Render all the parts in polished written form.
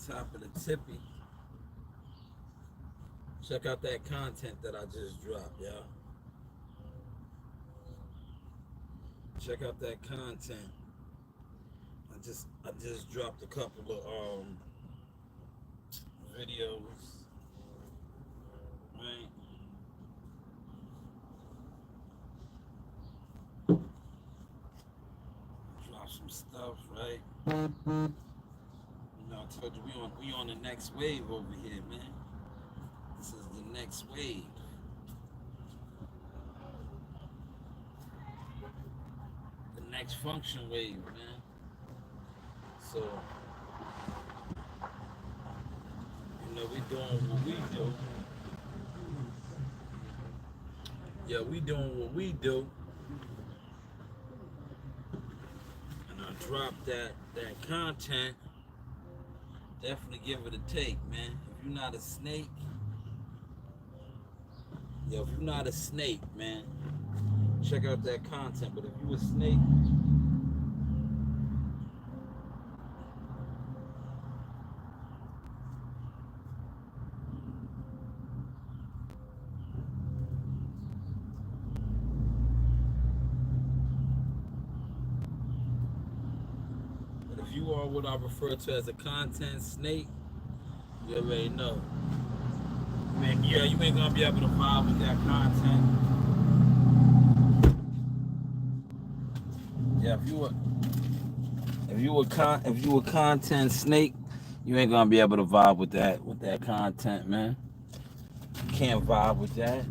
Top of the tippy. Check out that content that I just dropped, y'all. Check out that content. I just dropped a couple of videos, right? Drop some stuff, right? I told you we on the next wave over here, man. This is the next wave. The next function wave, man. So, we doing what we do. Yeah, we doing what we do. And I dropped that content. Definitely give it a take, man. If you're not a snake, if you're not a snake, man, check out that content. But if you a snake, but if you are what I refer to as a content snake, you already know. Man, yeah, you ain't gonna be able to vibe with that content. Yeah, if you a content snake, you ain't gonna be able to vibe with that content, man. You can't vibe with that.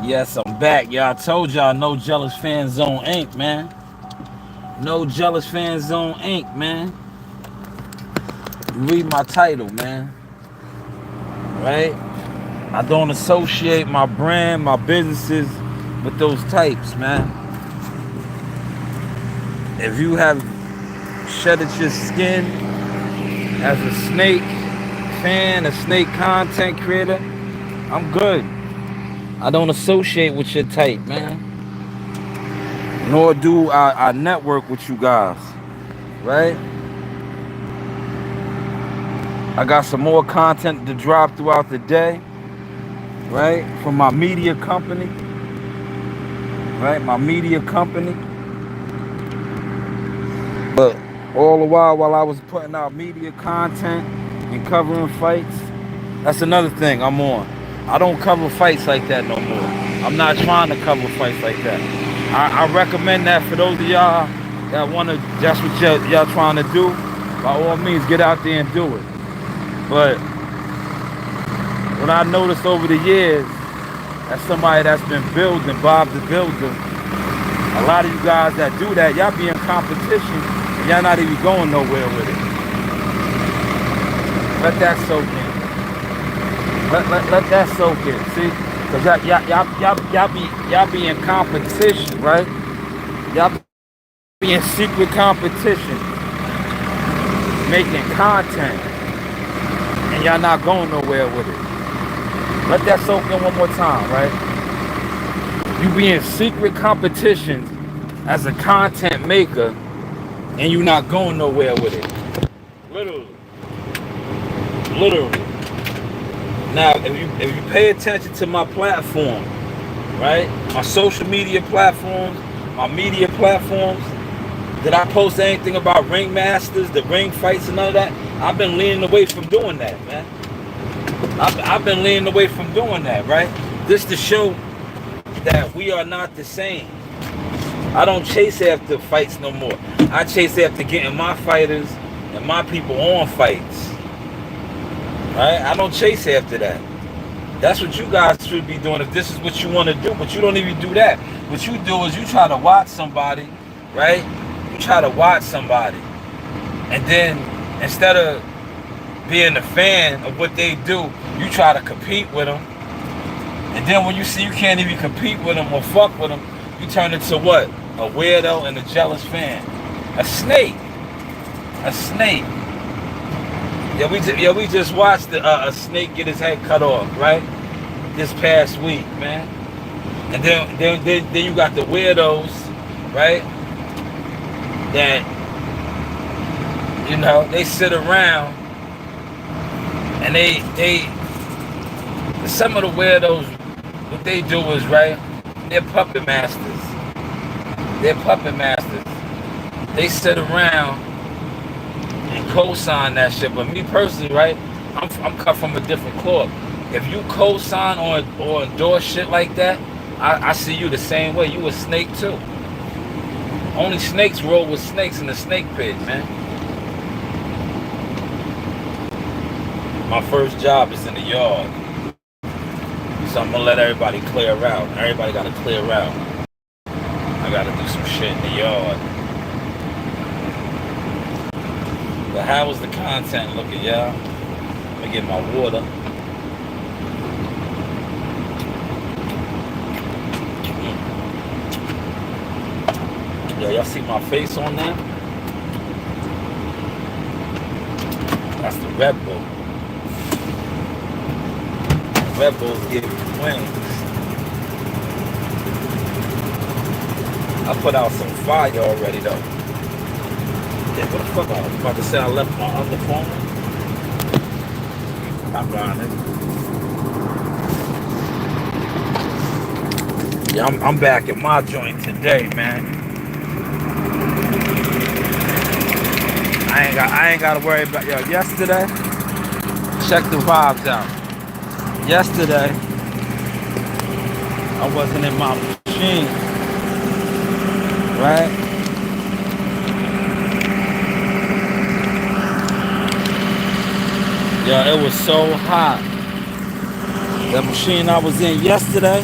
Yes, I'm back. Y'all, I told y'all No Jealous Fan Zone Inc., man. No Jealous Fan Zone Inc., man. You read my title, man. Right? I don't associate my brand, my businesses with those types, man. If you have shedded your skin as a snake fan, a snake content creator, I'm good. I don't associate with your type, man. Nor do I network with you guys, right? I got some more content to drop throughout the day, right? From my media company, right? My media company. But all the while I was putting out media content and covering fights, that's another thing I'm on. I don't cover fights like that no more. I'm not trying to cover fights like that. I recommend that for those of y'all that want to, that's what y'all trying to do. By all means, get out there and do it. But what I noticed over the years, as somebody that's been building, Bob the Builder, a lot of you guys that do that, y'all be in competition and y'all not even going nowhere with it. Let that soak in. Let that soak in, see? Because y'all be in competition, right? Y'all be in secret competition, making content, and y'all not going nowhere with it. Let that soak in one more time, right? You be in secret competitions as a content maker, and you not going nowhere with it. Literally. Now, if you pay attention to my platform, right? My social media platforms, my media platforms, did I post anything about ring masters, the ring fights and none of that? I've been leaning away from doing that, man. I've been leaning away from doing that, right? This to show that we are not the same. I don't chase after fights no more. I chase after getting my fighters and my people on fights. Right? I don't chase after that. That's what you guys should be doing if this is what you want to do, but you don't even do that. What you do is you try to watch somebody, right? You try to watch somebody. And then instead of being a fan of what they do, you try to compete with them. And then when you see you can't even compete with them or fuck with them, you turn into what? A weirdo and a jealous fan. A snake. A snake. Yeah, we just watched a snake get his head cut off, right? This past week, man. And then you got the weirdos, right? That, you know, they sit around and they some of the weirdos, what they do is, right, they're puppet masters. They're puppet masters. They sit around and co-sign that shit. But me personally, right, I'm cut from a different cloth. If you co-sign or endorse shit like that, I see you the same way. You a snake too. Only snakes roll with snakes in the snake pit, man. My first job is in the yard. So I'm gonna let everybody clear out. Everybody gotta clear out. I gotta do some shit in the yard. But how was the content looking, y'all? Let me get my water. Yo, y'all see my face on that? That's the Red Bull. Red Bulls give you wings. I put out some fire already though. Yeah, what the fuck I was about to say I left my other phone. I'm buying it. Yeah, I'm back in my joint today, man. I ain't gotta worry about yo. Yesterday, check the vibes out. Yesterday, I wasn't in my machine, right? Yo, it was so hot. That machine I was in yesterday,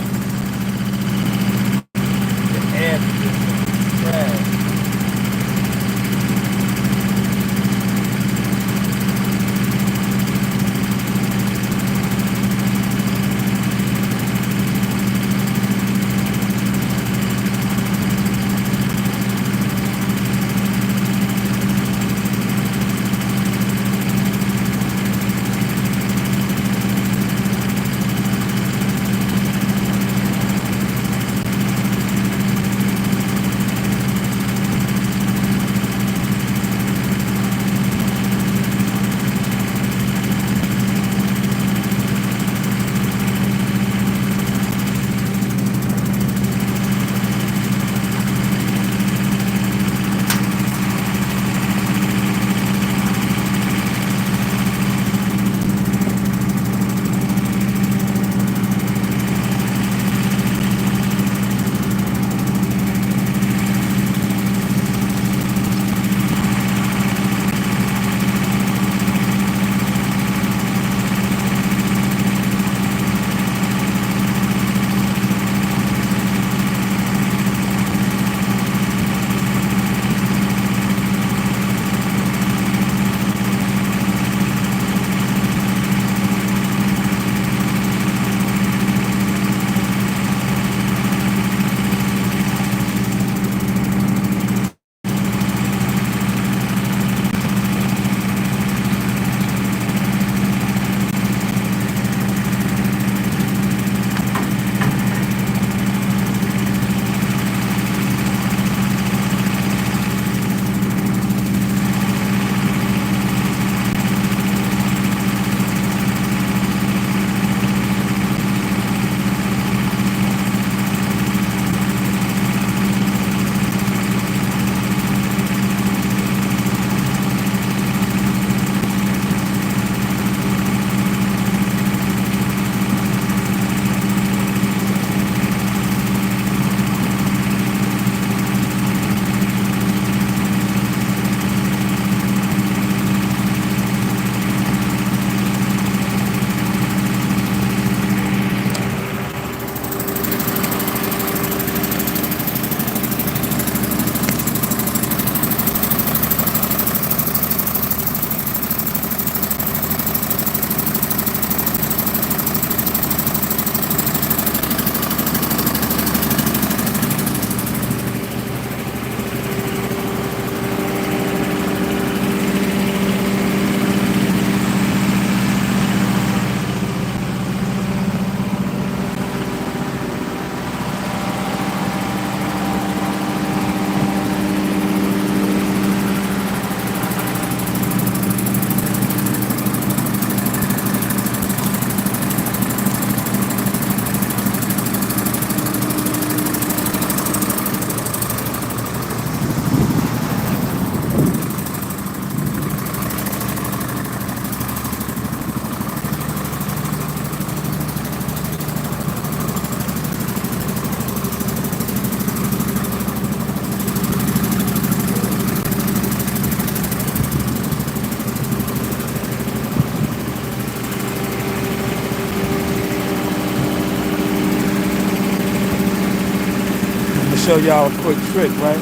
show y'all a quick trick, right?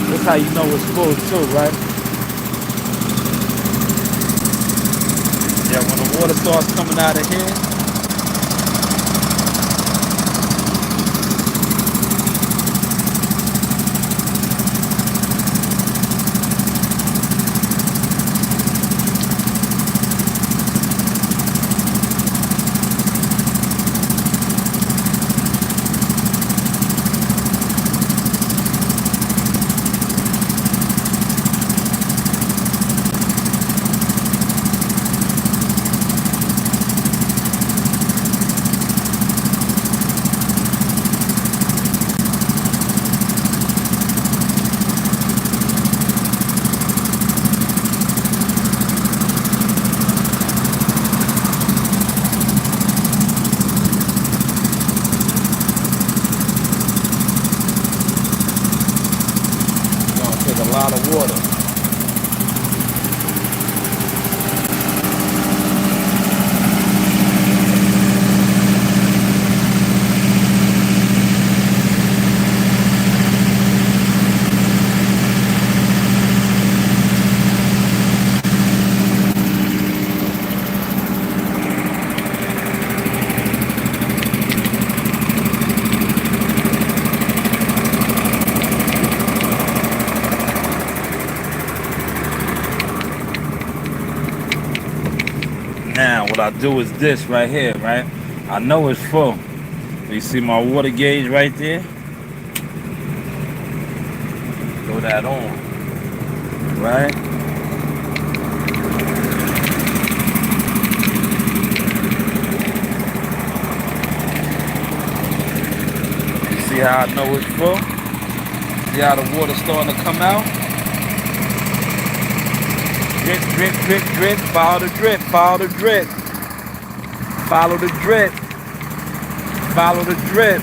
That's how you know it's full too, right? Yeah, when the water starts coming out of here, it's gonna take a lot of water. Now, what I do is this right here, right? I know it's full. You see my water gauge right there? Throw that on, right? You see how I know it's full? See how the water's starting to come out? Drip, drip, drip, drip, follow the drip, follow the drip. Follow the drip. Follow the drip.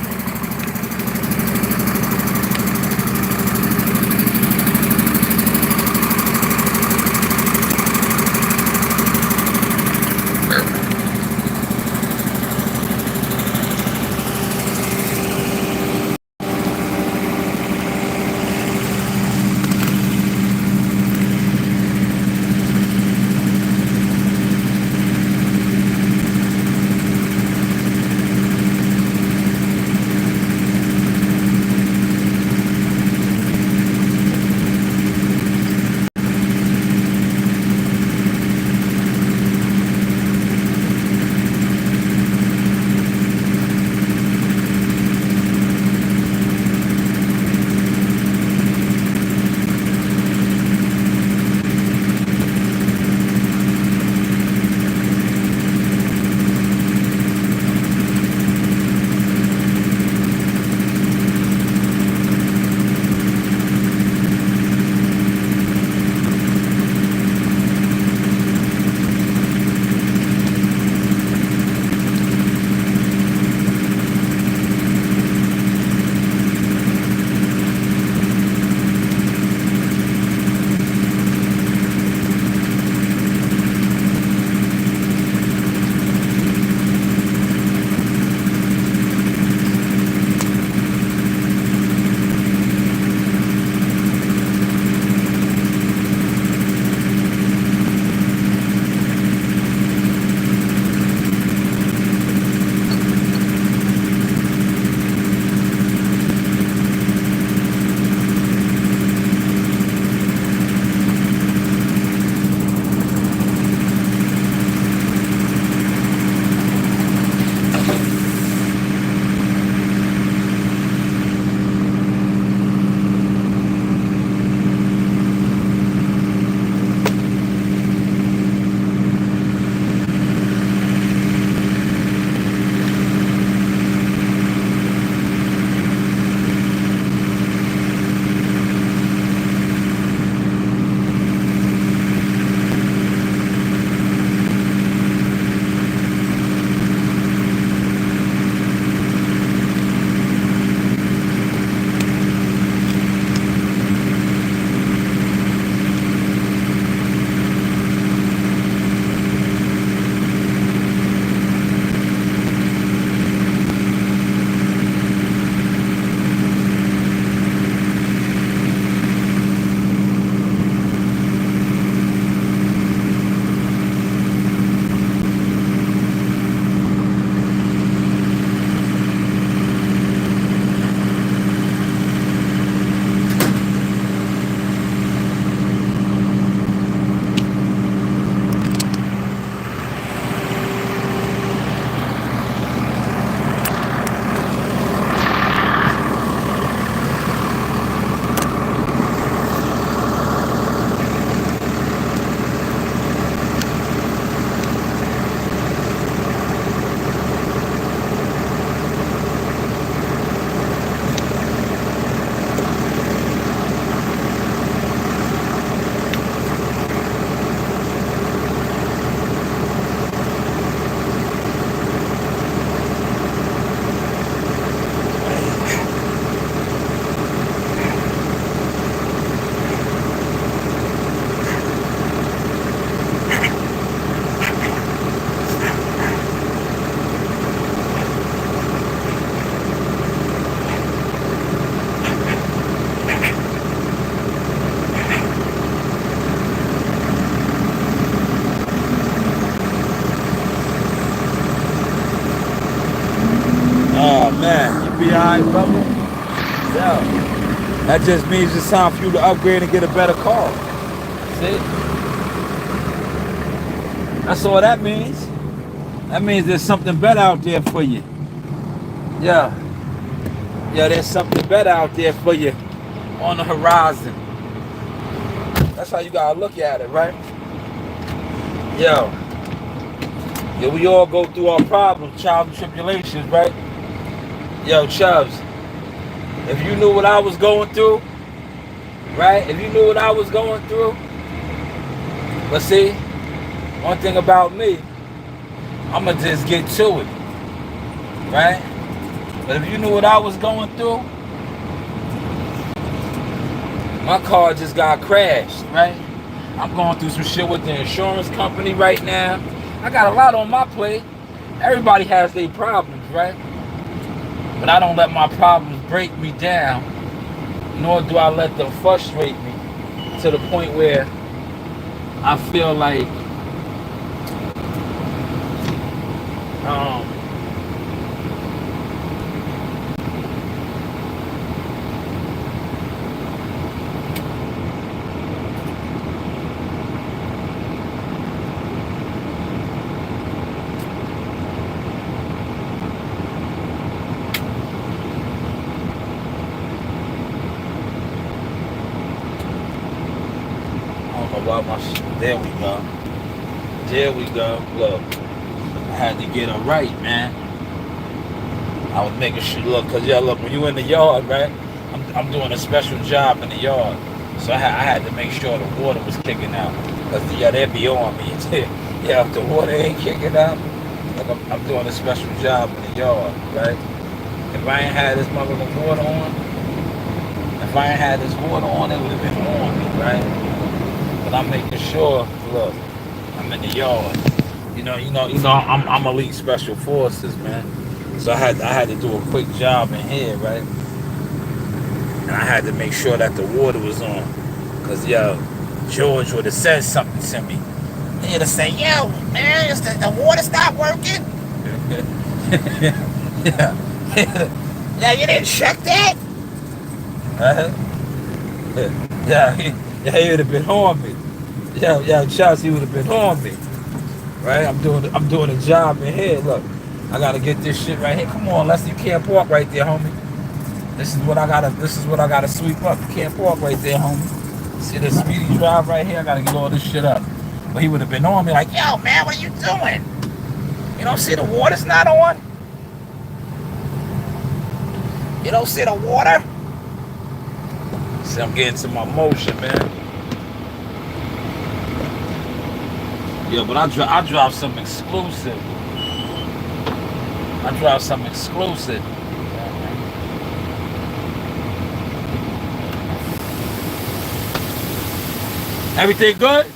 Yeah. That just means it's time for you to upgrade and get a better car. See? That's all that means. That means there's something better out there for you. Yeah. Yeah, there's something better out there for you on the horizon. That's how you gotta look at it, right? Yo. Yeah, we all go through our problems, trials and tribulations, right? Yo, Chubbs, if you knew what I was going through, right? If you knew what I was going through, but see, one thing about me, I'ma just get to it, right? But if you knew what I was going through, my car just got crashed, right? I'm going through some shit with the insurance company right now. I got a lot on my plate. Everybody has their problems, right? But I don't let my problems break me down, nor do I let them frustrate me to the point where I feel like there we go. There we go. Look, I had to get her right, man. I was making sure, look, because, yeah, look, when you in the yard, right, I'm doing a special job in the yard. So I had to make sure the water was kicking out. Because, yeah, they'd be on me. Yeah, if the water ain't kicking out, like I'm doing a special job in the yard, right? If I ain't had this motherfucking water on, it would have been on me, right? But I'm making sure, look, I'm in the yard. You know, I'm elite special forces, man. So I had to do a quick job in here, right? And I had to make sure that the water was on. Cause yo, George would have said something to me. He'd have said, yo, man, is the water stop working? Yeah. Yeah, you didn't check that? Yeah, he would have been on me. Yeah, Chelsea would have been on me. Right? I'm doing a job in here. Look, I gotta get this shit right here. Come on, Leslie, you can't park right there, homie. This is what I gotta sweep up. You can't park right there, homie. See the speedy drive right here? I gotta get all this shit up. But he would have been on me like, yo, man, what are you doing? You don't see the water's not on? You don't see the water? See, I'm getting to my motion, man. Yo, but I drop some exclusive. Everything good?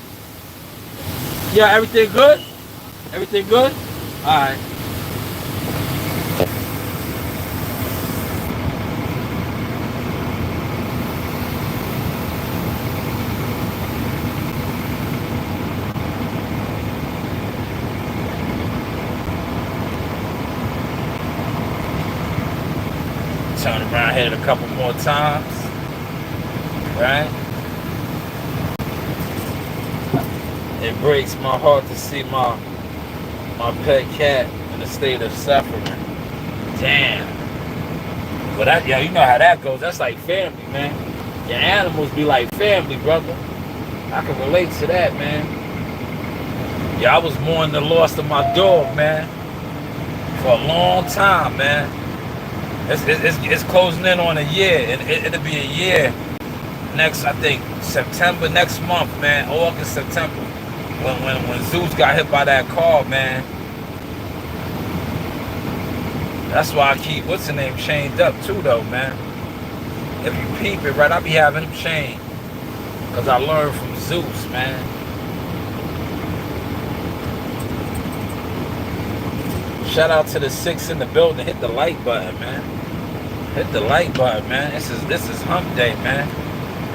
Yeah, everything good? Everything good? Alright. Turn around, hit it a couple more times. Right? It breaks my heart to see my pet cat in a state of suffering. Damn. But that, yeah, you know how that goes. That's like family, man. Your animals be like family, brother. I can relate to that, man. Yeah, I was mourning the loss of my dog, man, for a long time, man. It's closing in on a year, and it'll be a year next, I think, September next month, man. August, September, when Zeus got hit by that car, man. That's why I keep what's the name chained up too, though, man. If you peep it, right, I be having him chained, cause I learned from Zeus, man. Shout out to the 6 in the building. Hit the like button, man. Hit the like button, man. This is hump day, man.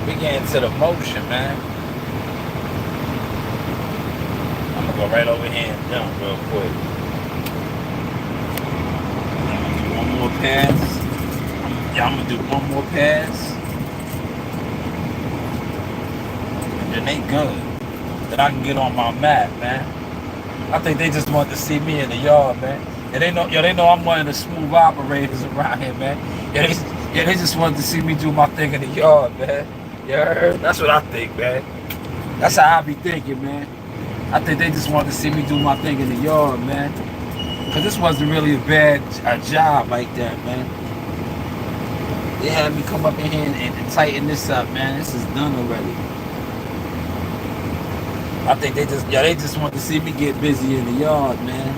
We getting to the motion, man. I'm gonna go right over here and jump real quick. One more pass. Yeah, I'm gonna do one more pass, and then they good. Then I can get on my mat, man. I think they just want to see me in the yard, man. And they know I'm one of the smooth operators around here, man. They just wanted to see me do my thing in the yard, man. You heard? That's what I think, man. That's how I be thinking, man. I think they just wanted to see me do my thing in the yard, man. Cause this wasn't really a bad job like that, man. They had me come up in here and tighten this up, man. This is done already. I think they just want to see me get busy in the yard, man.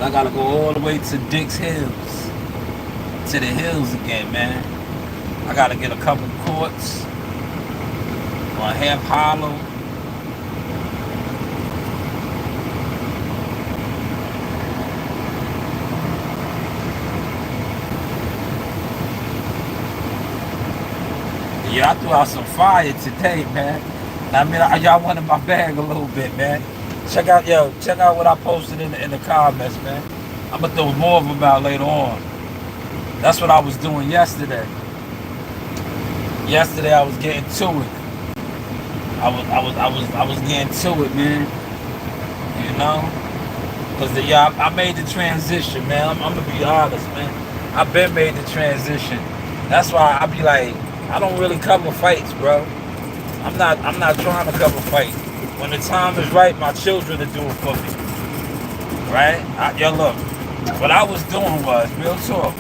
I gotta go all the way to Dix Hills, to the hills again, man. I gotta get a couple courts on Half Hollow. Yeah, I threw out some fire today, man. I mean, y'all wanted my bag a little bit, man. Check out what I posted in the comments, man. I'm gonna throw more of them out later on. That's what I was doing yesterday. Yesterday I was getting to it. I was getting to it, man. You know, cause I made the transition, man. I'm gonna be honest, man. I've been made the transition. That's why I be like, I don't really cover fights, bro. I'm not trying to cover fights. When the time is right, my children are doing for me. Right? Look, what I was doing was real talk.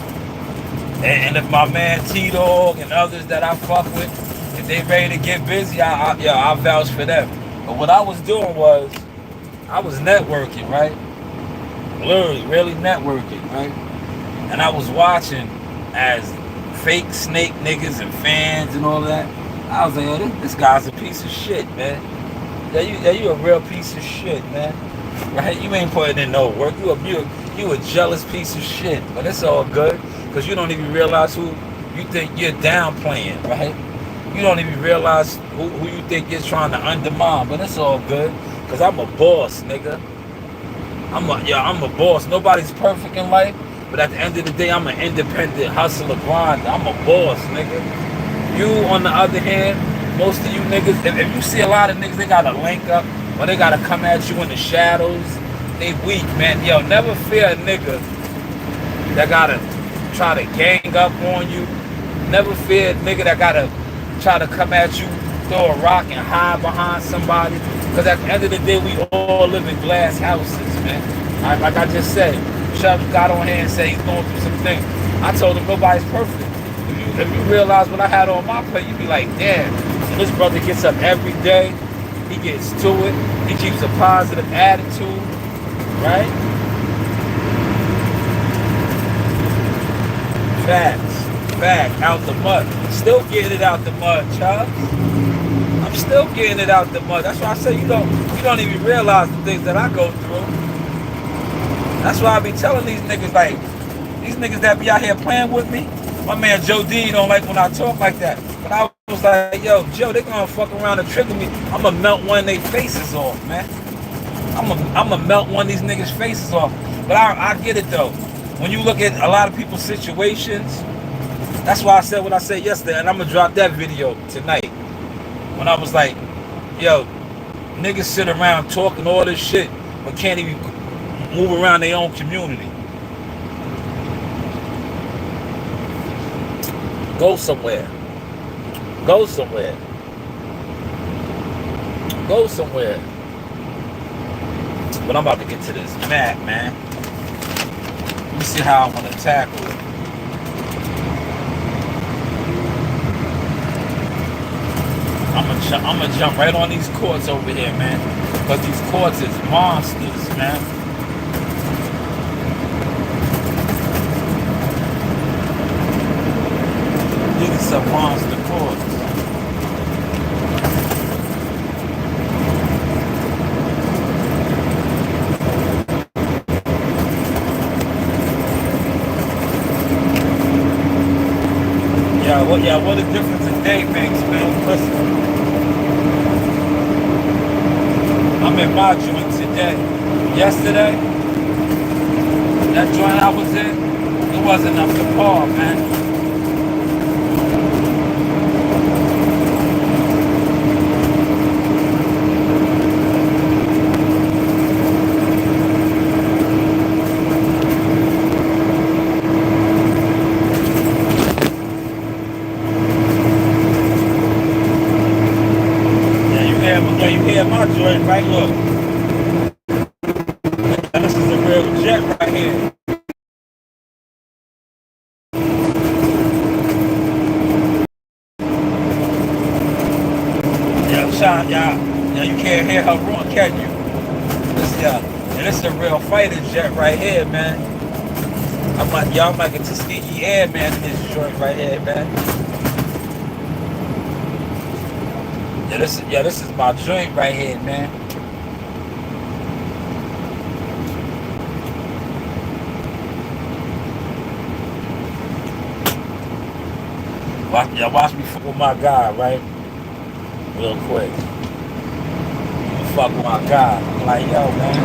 And if my man T-Dog and others that I fuck with, if they ready to get busy, I vouch for them. But what I was doing was, I was networking, right? Literally, really networking, right? And I was watching as fake snake niggas and fans and all that. I was like, oh, this guy's a piece of shit, man. Yeah, you a real piece of shit, man. Right? You ain't putting in no work. You a jealous piece of shit. But it's all good, because you don't even realize who you think you're downplaying, right? You don't even realize who you think you're trying to undermine. But it's all good, because I'm a boss, nigga. I'm a boss. Nobody's perfect in life. But at the end of the day, I'm an independent hustler grinder. I'm a boss, nigga. You, on the other hand, most of you niggas, if you see a lot of niggas, they gotta link up, or they gotta come at you in the shadows, they weak, man. Yo, never fear a nigga that gotta try to gang up on you. Never fear a nigga that gotta try to come at you, throw a rock and hide behind somebody. Because at the end of the day, we all live in glass houses, man. Like I just said, Chubb got on here and said he's going through some things. I told him nobody's perfect. If you realize what I had on my plate, you'd be like, damn. So this brother gets up every day. He gets to it. He keeps a positive attitude, right? Facts, out the mud. Still getting it out the mud, Chubbs. I'm still getting it out the mud. That's why I say you don't even realize the things that I go through. That's why I be telling these niggas, like, these niggas that be out here playing with me, my man Joe D don't like when I talk like that. But I was like, yo, Joe, they gonna fuck around and trigger me. I'ma melt one of their faces off, man. I'ma melt one of these niggas' faces off. But I get it though. When you look at a lot of people's situations, that's why I said what I said yesterday, and I'm gonna drop that video tonight. When I was like, yo, niggas sit around talking all this shit, but can't even move around their own community. Go somewhere. Go somewhere. Go somewhere. But I'm about to get to this mat, man. Let me see how I want to tackle it. I'm gonna jump right on these courts over here, man. Because these courts is monsters, man. These are some monster courts. What a difference a day makes, man. Listen, I'm in my joint today. Yesterday, That joint I was in, it wasn't up to par, man. Yeah, you hear my joint, right? Look, this is a real jet right here. Yeah, Sean, yeah, you can't hear her roar, can you? This is a real fighter jet right here, man. Y'all might get Tuskegee Airman in this joint right here, man. This is my joint right here, man. Watch me fuck with my guy, right? Real quick. Fuck with my guy. I'm like, yo, man.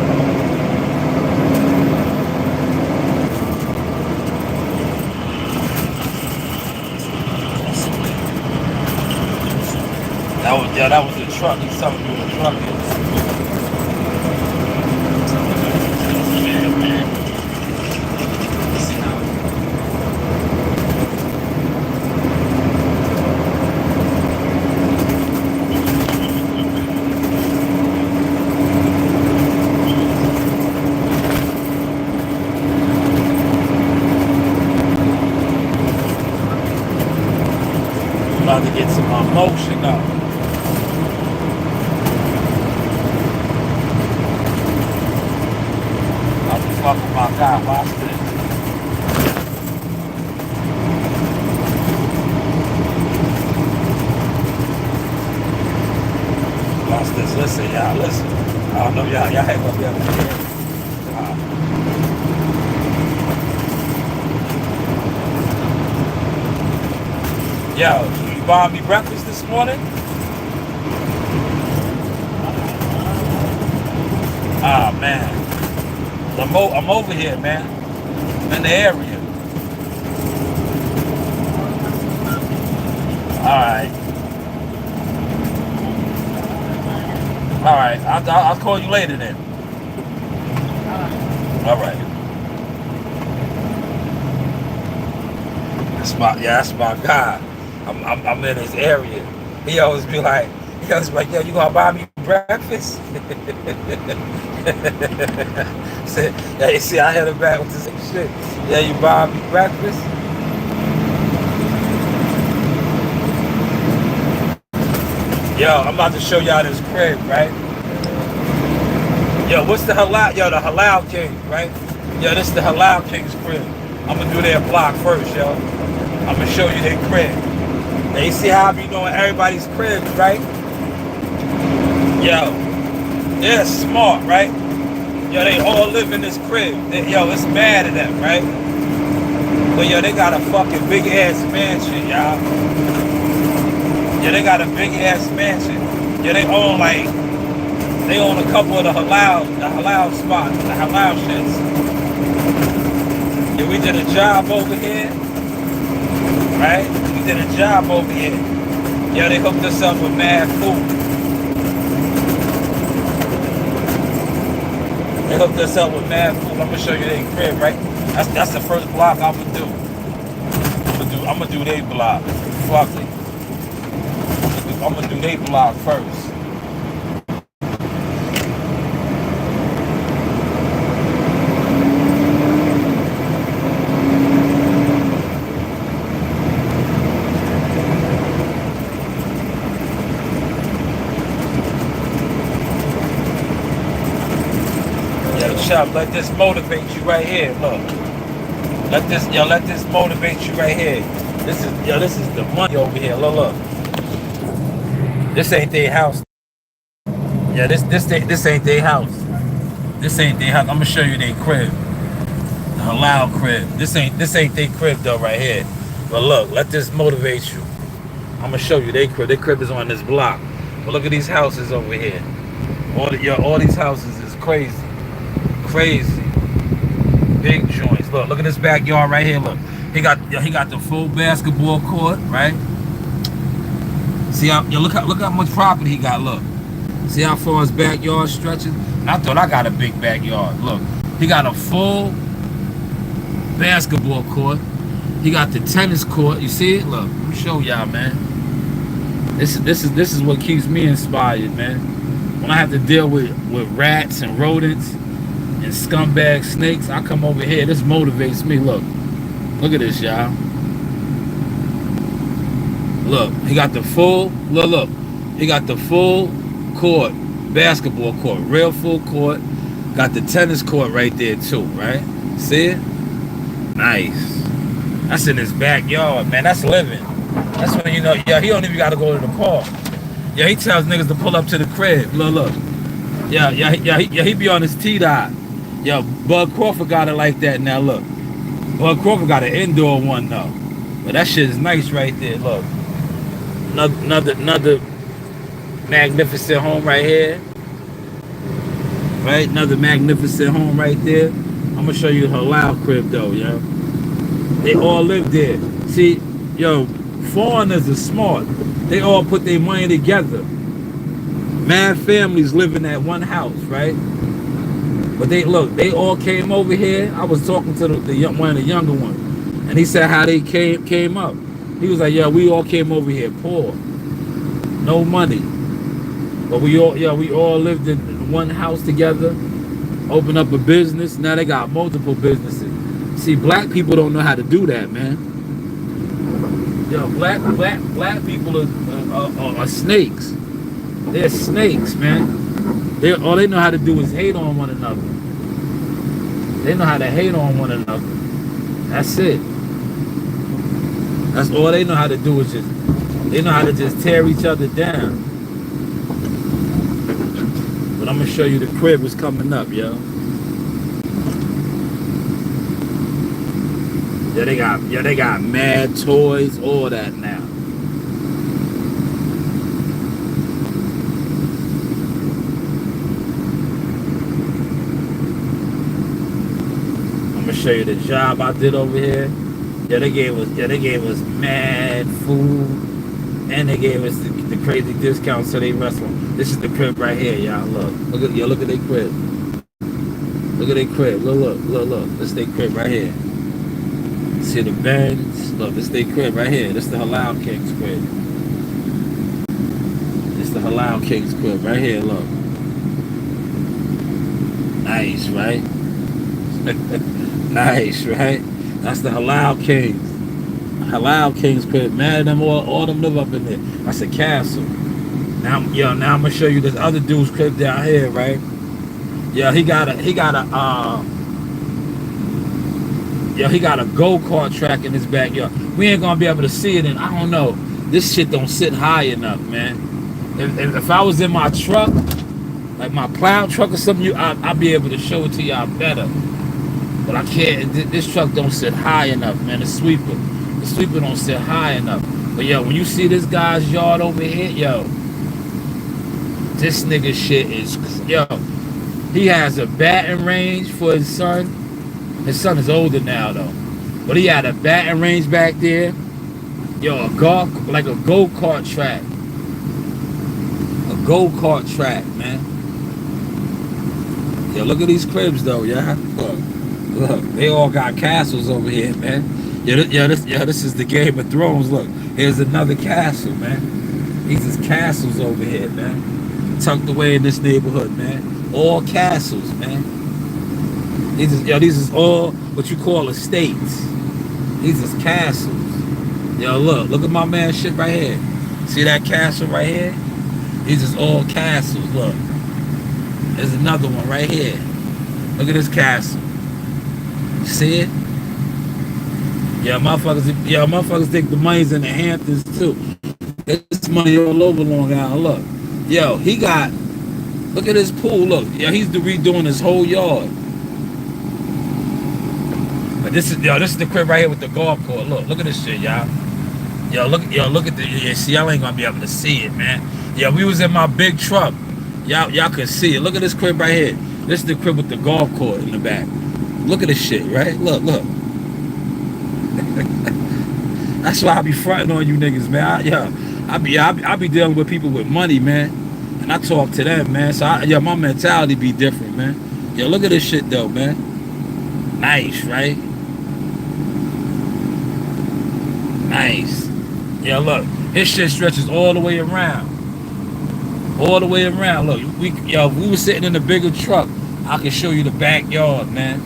That was the truck. He's telling me what the truck is. About to get some emotion up. Fuck with my guy, watch this. Watch this, listen, y'all, listen. I don't know, y'all ain't gonna be able to hear. Yo, you bought me breakfast this morning? Ah, man. I'm over here, man. In the area. Alright. Alright. I'll call you later then. Alright. That's my guy. I'm in his area. He always be like, yo, you gonna buy me breakfast? Yeah, you see, I hit him back with the same shit. Yeah, you buy me breakfast? Yo, I'm about to show y'all this crib, right? Yo, what's the halal? Yo, the halal king, right? Yo, this is the halal king's crib. I'm gonna do their block first, yo. I'm gonna show you their crib. Now, you see how I be knowing everybody's crib, right? Yo, they're smart, right? Yo, they all live in this crib. Yo, it's mad at them, right? But yo, they got a fucking big ass mansion, y'all. Yo, they got a big ass mansion. Yo, they own a couple of the halal spots, the halal shits. Yo, we did a job over here, right? We did a job over here. Yo, they hooked us up with mad food. They hooked us up with mad food. I'm gonna show you their crib, right? That's the first block I'm gonna do. I'm gonna do their block. Fuck it. I'm gonna do their block first. Chop, let this motivate you right here. Look, let this motivate you right here. This is the money over here. Look. This ain't their house. Yeah, this ain't their house. This ain't their house. I'm gonna show you their crib. The halal crib. This ain't their crib though right here. But look, let this motivate you. I'm gonna show you their crib. Their crib is on this block. But look at these houses over here. All these houses is crazy. Crazy. big joints. Look at this backyard right here. Look, he got the full basketball court, right? See how look how much property he got. Look, see how far his backyard stretches. And I thought I got a big backyard. Look, he got a full basketball court. He got the tennis court. You see it? Look, let me show y'all, man. This is what keeps me inspired, man. When I have to deal with rats and rodents and scumbag snakes, I come over here. This motivates me. Look at this, y'all. Look, he got the full, look. He got the full court, basketball court, real full court. Got the tennis court right there too, right? See it? Nice. That's in his backyard, man. That's living. That's when you know, yeah, he don't even got to go to the park. Yeah, he tells niggas to pull up to the crib. Look. Yeah, he be on his T-dot. Yo, Bud Crawford got it like that now, look. Bud Crawford got an indoor one, though. But that shit is nice right there, look. Another magnificent home right here. Right? Another magnificent home right there. I'm going to show you her loud crib, though, yo. They all live there. See, yo, foreigners are smart. They all put their money together. Mad families live in that one house, right? But they all came over here. I was talking to one of the younger ones, and he said how they came up. He was like, yeah, we all came over here poor, no money, but we all lived in one house together, opened up a business. Now they got multiple businesses. See, black people don't know how to do that, man. Yo, black people are snakes. They're snakes, man. All they know how to do is hate on one another. They know how to hate on one another. That's it. That's all they know how to do is they know how to just tear each other down. But I'm gonna show you the crib is coming up, yo. Yeah, they got mad toys, all that now. I'm gonna show you the job I did over here. Yeah, they gave us mad food, and they gave us the crazy discounts to they restaurant. This is the crib right here, y'all. Look at their crib. Look at their crib. Look. This is their crib right here. See the beds? Look, this is their crib right here. This is the Halal King's crib. This is the Halal King's crib right here, look. Nice, right? Nice, right? That's the Halal Kings. Halal King's crib. Man, them all them live up in there. That's a castle. Now I'm gonna show you this other dude's crib down here, right? Yeah, he got a go-kart track in his backyard. We ain't gonna be able to see it, and I don't know. This shit don't sit high enough, man. If I was in my truck, like my plow truck or something, I'd be able to show it to y'all better. But I can't. This truck don't sit high enough, man. The sweeper don't sit high enough. But yo, when you see this guy's yard over here, yo, this nigga shit is, yo. He has a batting range for his son. His son is older now though, but he had a batting range back there. Yo, like a go-kart track. A go-kart track, man. Yo, look at these cribs though, yeah. Look, they all got castles over here, man. This is the Game of Thrones. Look, here's another castle, man. These is castles over here, man. Tucked away in this neighborhood, man. All castles, man. These is all what you call estates. These is castles. Yo, look at my man shit right here. See that castle right here? These is all castles, look. There's another one right here. Look at this castle. You see it? Yeah, motherfuckers think the money's in the Hamptons too. There's money all over Long Island, look. Yo, look at his pool, look. Yeah, he's redoing his whole yard. But this is the crib right here with the golf course. Look at this shit, y'all. Look at the. See, y'all ain't gonna be able to see it, man. Yeah, we was in my big truck. Y'all could see it. Look at this crib right here. This is the crib with the golf course in the back. Look at this shit, right? Look. That's why I be fronting on you niggas, man. I be dealing with people with money, man, and I talk to them, man. So my mentality be different, man. Yo, look at this shit though, man. Nice, right? Nice. Yeah, look, his shit stretches all the way around. All the way around. Look, if we were sitting in a bigger truck, I can show you the backyard, man.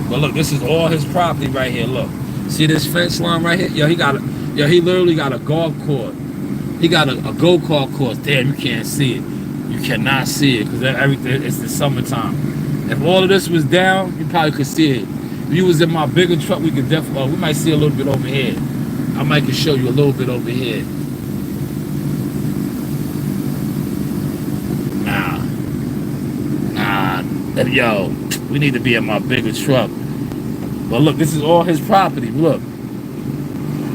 But look, this is all his property right here. Look, see this fence line right here? He literally got a golf course. He got a go-kart course. Damn, you can't see it. You cannot see it because everything. It's the summertime. If all of this was down, you probably could see it. If you was in my bigger truck, we could definitely. We might see a little bit over here. I might could show you a little bit over here. Yo, we need to be in my bigger truck. But look, this is all his property. Look,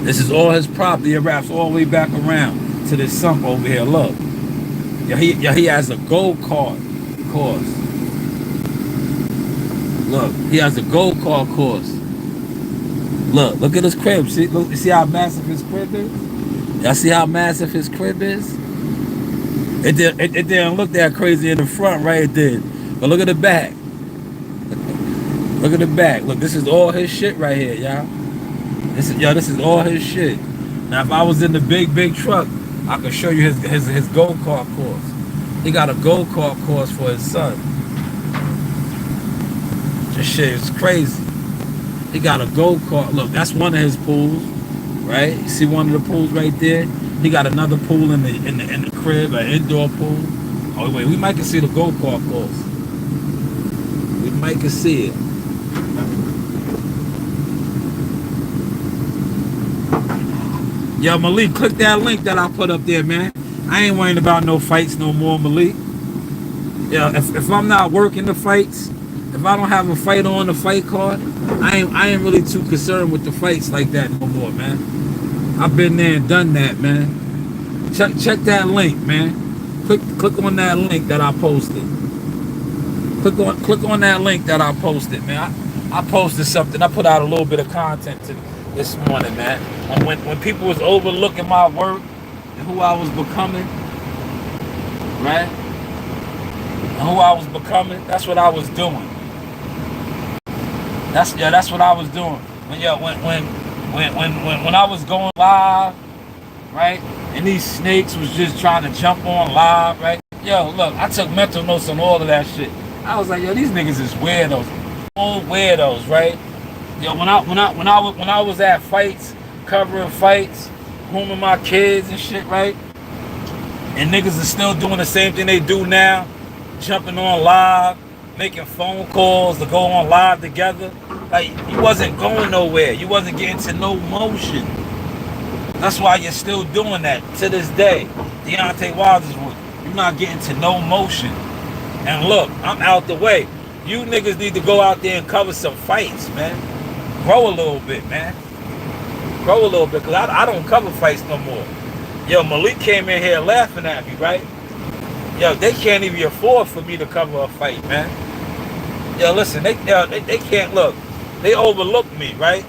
this is all his property. It wraps all the way back around to this sump over here. Look, he has a go-kart course. Look, he has a go-kart course. Look at his crib. See, look, you see how massive his crib is? Y'all see how massive his crib is? It didn't look that crazy in the front, right? It did. But look at the back. Look at the back. Look, this is all his shit right here, y'all. This is all his shit. Now, if I was in the big truck, I could show you his go-kart course. He got a go-kart course for his son. This shit is crazy. He got a go-kart. Look, that's one of his pools, right? You see one of the pools right there? He got another pool in the crib, an indoor pool. Oh wait, we might can see the go-kart course. We might can see it. Yo, Malik, click that link that I put up there, man. I ain't worrying about no fights no more, Malik. Yeah, if I'm not working the fights, if I don't have a fight on the fight card, I ain't really too concerned with the fights like that no more, man. I've been there and done that, man. Check that link, man. Click on that link that I posted. Click on that link that I posted, man. I posted something. I put out a little bit of content this morning, man. And when people was overlooking my work and who I was becoming, right? And who I was becoming, that's what I was doing. That's what I was doing. When I was going live, right? And these snakes was just trying to jump on live, right? Yo, look, I took mental notes on all of that shit. I was like, yo, these niggas is weirdos, all weirdos, right? Yo, when I was at fights, covering fights, grooming my kids and shit, right? And niggas are still doing the same thing they do now, jumping on live, making phone calls to go on live together. Like, you wasn't going nowhere. You wasn't getting to no motion. That's why you're still doing that to this day. Deontay Wilder's wood. You're not getting to no motion. And look, I'm out the way. You niggas need to go out there and cover some fights, man. Grow a little bit, man. Grow a little bit, because I don't cover fights no more. Yo, Malik came in here laughing at me, right? Yo, they can't even afford for me to cover a fight, man. Yo, listen, they can't, look. They overlooked me, right?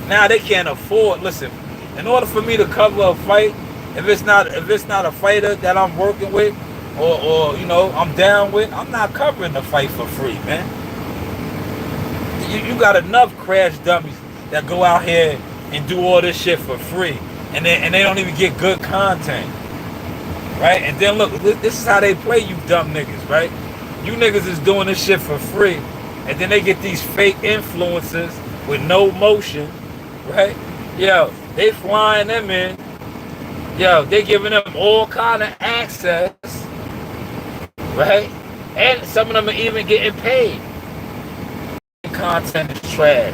Now they can't afford, listen, in order for me to cover a fight, if it's not a fighter that I'm working with or you know, I'm down with, I'm not covering the fight for free, man. You got enough crash dummies that go out here and do all this shit for free, and they don't even get good content, right? And then look, this is how they play, you dumb niggas, right? You niggas is doing this shit for free, and then they get these fake influencers with no motion, right? Yo, they flying them in. Yo, they giving them all kind of access, right? And some of them are even getting paid. Content is trash.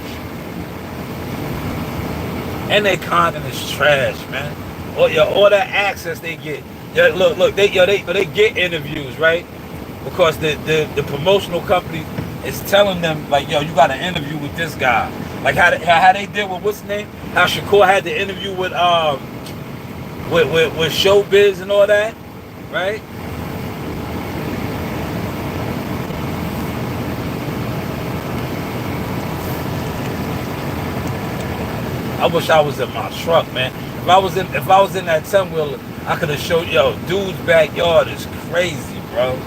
And their content is trash, man. All that access they get. Yeah, look, they get interviews, right? Because the promotional company is telling them, like, yo, you got an interview with this guy. Like how they did with what's his name? How Shakur had the interview with Showbiz and all that, right? I wish I was in my truck, man. If I was in that 10-wheeler, I could have showed dude's backyard is crazy, bro.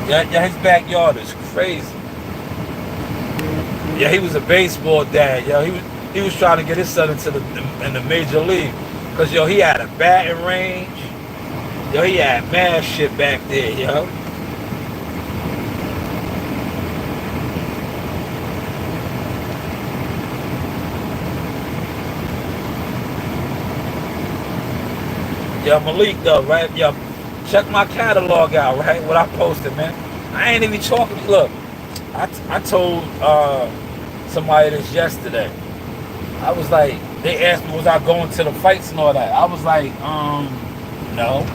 Yeah, his backyard is crazy. Yeah, he was a baseball dad. He was trying to get his son into in the major league. Cause he had a batting range. He had mad shit back there, Malik though, right? Check my catalog out, right? What I posted, man. I ain't even talking. Look, I told somebody this yesterday. I was like, they asked me was I going to the fights and all that. I was like, no.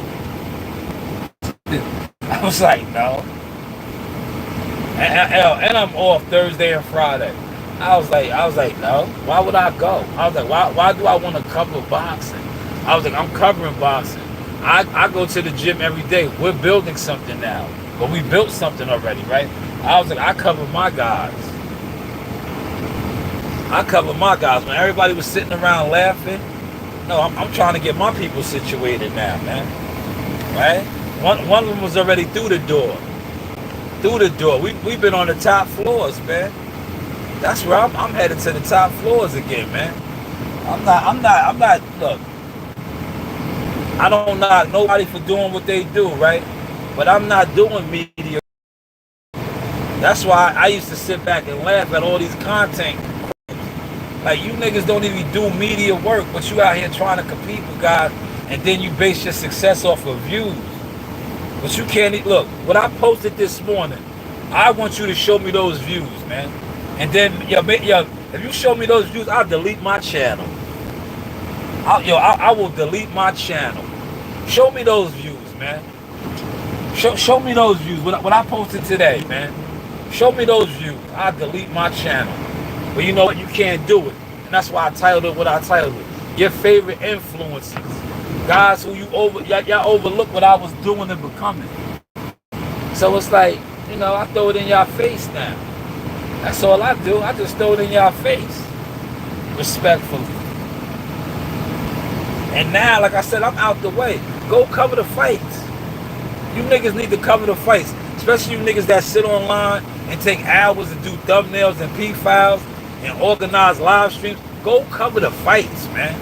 I was like, no. And I'm off Thursday and Friday. I was like, no. Why would I go? I was like, why do I want to cover boxing? I was like, I'm covering boxing. I go to the gym every day. We're building something now. But we built something already, right? I was like, I cover my guys. When everybody was sitting around laughing, no, I'm trying to get my people situated now, man. Right? One of them was already through the door. We've been on the top floors, man. That's where I'm headed, to the top floors again, man. I'm not, look, I don't knock nobody for doing what they do, right? But I'm not doing media. That's why I used to sit back and laugh at all these content. Like, you niggas don't even do media work, but you out here trying to compete with guys, and then you base your success off of views. But you can't, look, what I posted this morning, I want you to show me those views, man. And then, if you show me those views, I'll delete my channel. I will delete my channel. Show me those views, man. Show me those views. What I posted today, man. Show me those views. I'll delete my channel. But you know what? You can't do it. And that's why I titled it what I titled it. Your favorite influences. Guys who y'all overlook what I was doing and becoming. So it's like, I throw it in y'all face now. That's all I do. I just throw it in y'all face. Respectfully. And now, like I said, I'm out the way. Go cover the fights. You niggas need to cover the fights. Especially you niggas that sit online and take hours to do thumbnails and P-files and organize live streams. Go cover the fights, man.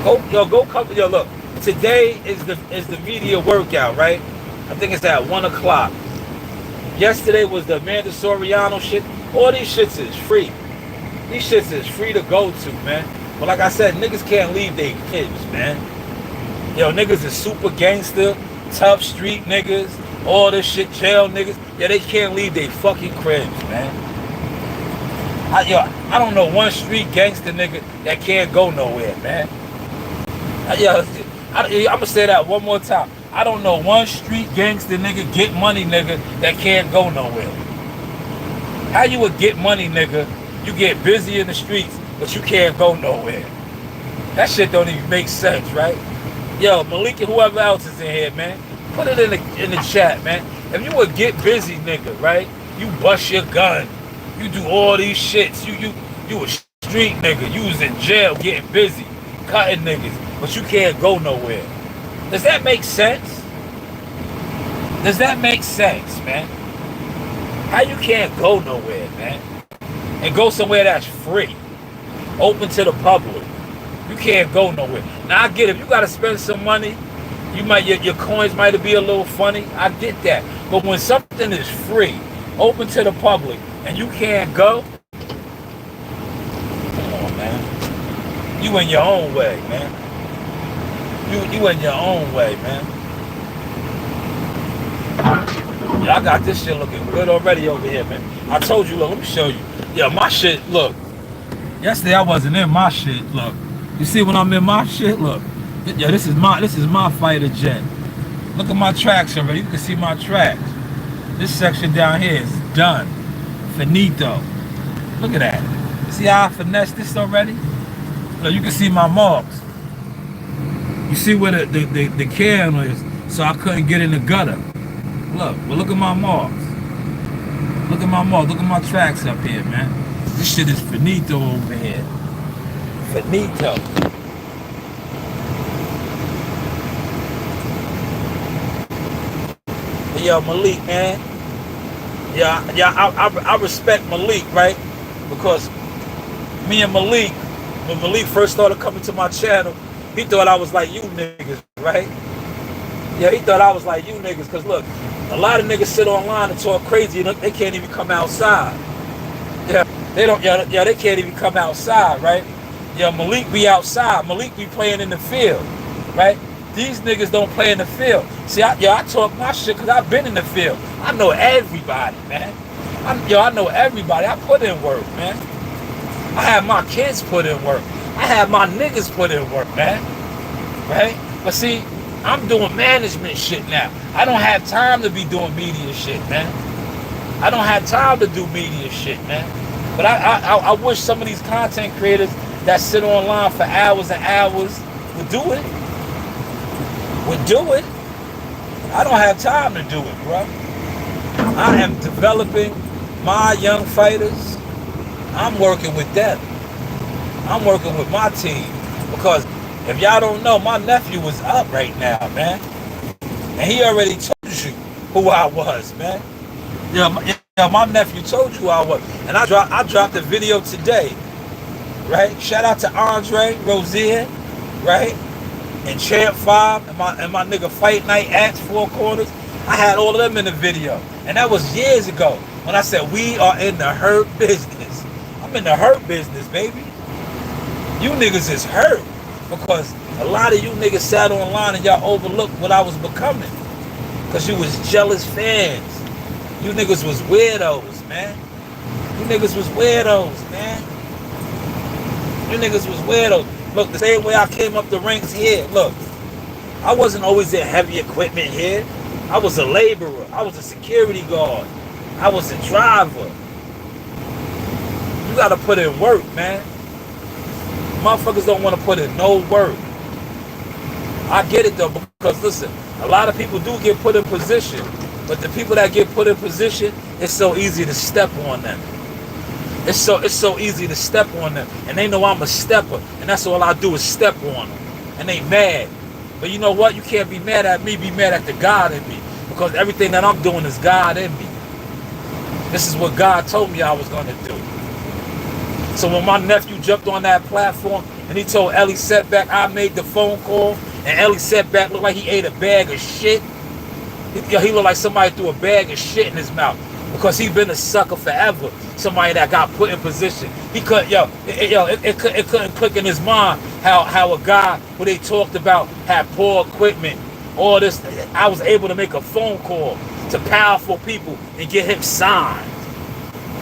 Go cover. Look, today is the media workout, right? I think it's at 1 o'clock. Yesterday was the Amanda Soriano shit. All these shits is free. These shits is free to go to, man. But like I said, niggas can't leave their kids, man. Niggas is super gangster, tough street niggas, all this shit, jail niggas. They can't leave their fucking cribs, man. I don't know one street gangster nigga that can't go nowhere, man. I'm gonna say that one more time. I don't know one street gangster nigga, get money nigga that can't go nowhere. How you would get money nigga? You get busy in the streets, but you can't go nowhere. That shit don't even make sense, right? Malik and whoever else is in here, man, put it in the chat, man. If you would get busy nigga, right? You bust your gun. You do all these shits. You a street nigga. You was in jail getting busy, cutting niggas, but you can't go nowhere. Does that make sense? Does that make sense, man? How you can't go nowhere, man? And go somewhere that's free, open to the public. You can't go nowhere. Now I get it. If you gotta spend some money, your coins might be a little funny. I get that. But when something is free, open to the public, and you can't go, come on, man. You in your own way, man. You in your own way, man. I got this shit looking good already over here, man. I told you, look, let me show you. My shit, look. Yesterday I wasn't in my shit, look. You see when I'm in my shit, look. This is my fighter jet. Look at my tracks already. You can see my tracks. This section down here is done. Finito. Look at that. See how I finessed this already? Look, you can see my marks. You see where the can is, so I couldn't get in the gutter. Look at my marks. Look at my marks. Look at my tracks up here, man. This shit is finito over here. Finito. Yo, Malik, man. I respect Malik, right? Because me and Malik, when Malik first started coming to my channel, he thought I was like you niggas, right? Yeah, he thought I was like you niggas. Because look, a lot of niggas sit online and talk crazy and they can't even come outside. Yeah, they don't. Yeah, they can't even come outside, right? Yeah, Malik be outside. Malik be playing in the field, right? These niggas don't play in the field. See, I talk my shit because I've been in the field. I know everybody, man. I know everybody. I put in work, man. I have my kids put in work. I have my niggas put in work, man. Right? But see, I'm doing management shit now. I don't have time to be doing media shit, man. I don't have time to do media shit, man. But I wish some of these content creators that sit online for hours and hours would do it. Would do it. I don't have time to do it, bro. I am developing my young fighters. I'm working with them. I'm working with my team. Because if y'all don't know, my nephew is up right now, man. And he already told you who I was, man. My nephew told you who I was. And I dropped a video today, right? Shout out to Andre, Rozier, right? And Champ 5 and my nigga Fight Night Axe 4 Corners. I had all of them in the video. And that was years ago when I said we are in the hurt business. I'm in the hurt business, baby. You niggas is hurt because a lot of you niggas sat online and y'all overlooked what I was becoming. Because you was jealous fans. You niggas was weirdos, man. You niggas was weirdos, man. You niggas was weirdos. Look, the same way I came up the ranks here, look, I wasn't always in heavy equipment here. I was a laborer. I was a security guard. I was a driver. You gotta put in work, man. Motherfuckers don't want to put in no work. I get it though, because listen, a lot of people do get put in position, but the people that get put in position, it's so easy to step on them. It's so easy to step on them. And they know I'm a stepper. And that's all I do is step on them. And they mad. But you know what? You can't be mad at me. Be mad at the God in me. Because everything that I'm doing is God in me. This is what God told me I was going to do. So when my nephew jumped on that platform and he told Ellie Setback I made the phone call, and Ellie Setback looked like he ate a bag of shit. He looked like somebody threw a bag of shit in his mouth. Because he been a sucker forever. Somebody that got put in position. He couldn't, it couldn't click in his mind how a guy who they talked about had poor equipment, all this. I was able to make a phone call to powerful people and get him signed.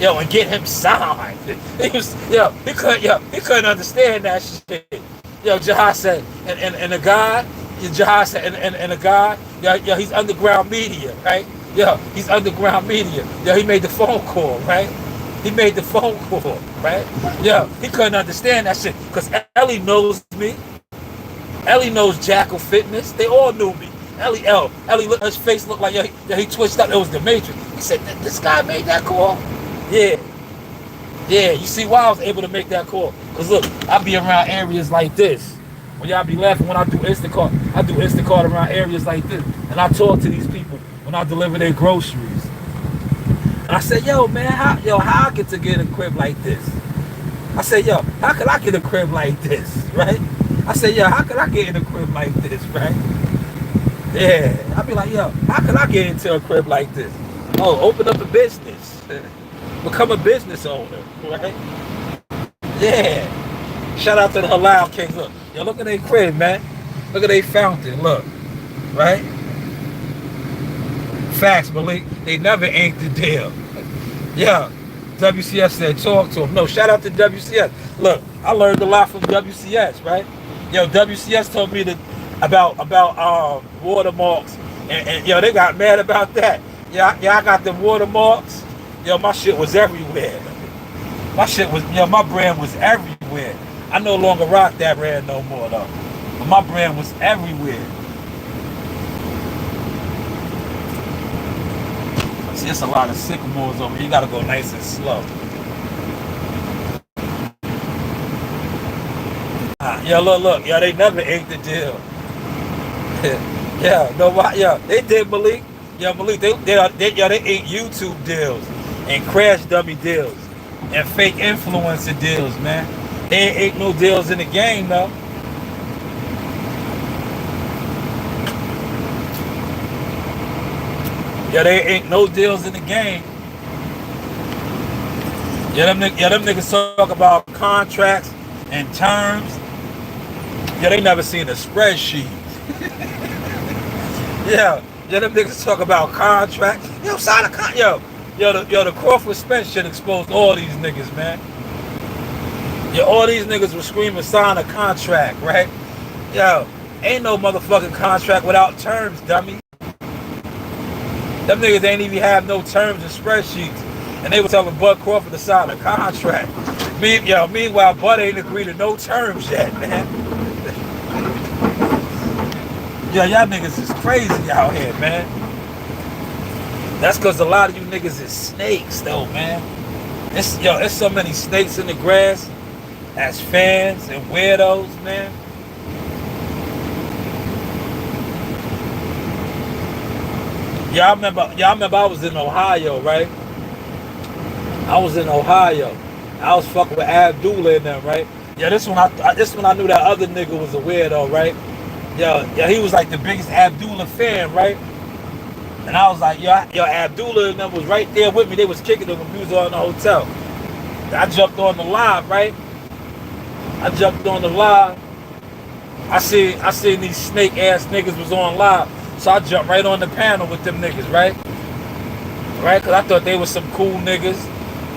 And get him signed. He couldn't understand that shit. Jahaz said, and the guy, Jahaz said, and the guy, he's underground media, right? He's underground media. He made the phone call, right? He made the phone call, right? He couldn't understand that shit. Because Ellie knows me. Ellie knows Jackal Fitness. They all knew me. Ellie, his face looked like, he twitched up. It was the Matrix. He said, this guy made that call? Yeah, you see why I was able to make that call? Because look, I be around areas like this. When y'all be laughing when I do Instacart, I do Instacart around areas like this. And I talk to these people when I deliver their groceries. And I said, yo, man, how I get to get a crib like this? I said, yo, how could I get a crib like this, right? I said, yo, how could I get in a crib like this, right? Yeah, I be like, yo, how could I get into a crib like this? Oh, open up a business. Become a business owner, right? Yeah. Shout out to the Halal Kings. Look, look at their crib, man. Look at their fountain, look, right? Facts, Malik. They never inked the deal. WCS said talk to him. No, shout out to WCS. Look, I learned a lot from WCS, right? WCS told me about watermarks, and they got mad about that. I got the watermarks. My shit was everywhere. My brand was everywhere. I no longer rock that brand no more though. But my brand was everywhere. See, it's a lot of sycamores over here. You gotta go nice and slow. Yo, look, yo, they never ate the deal. Yeah, no, yeah, they did, Malik. Yeah, Malik, they ate YouTube deals and crash dummy deals and fake influencer deals, man. They ain't no deals in the game, though. Yeah, they ain't no deals in the game. Yeah, them niggas talk about contracts and terms. Yeah, they never seen a spreadsheet. Yeah, them niggas talk about contracts. Yo, sign a the Crawford Spence shit exposed all these niggas, man. Yeah, all these niggas were screaming sign a contract, right? Yo, ain't no motherfucking contract without terms, dummy. Them niggas ain't even have no terms and spreadsheets. And they were telling Bud Crawford to sign a contract. Meanwhile, Bud ain't agreed to no terms yet, man. Yo, y'all niggas is crazy out here, man. That's because a lot of you niggas is snakes, though, man. It's so many snakes in the grass as fans and weirdos, man. Y'all remember I was in Ohio, right? I was in Ohio. I was fucking with Abdullah and them, right? Yeah, this one I knew that other nigga was a weirdo, right? Yeah, he was like the biggest Abdullah fan, right? And I was like, yo, Abdullah and them was right there with me. They was kicking the reviews on the hotel. I jumped on the live, right? I jumped on the live. I seen these snake ass niggas was on live. So I jumped right on the panel with them niggas, right? Right? Cause I thought they was some cool niggas.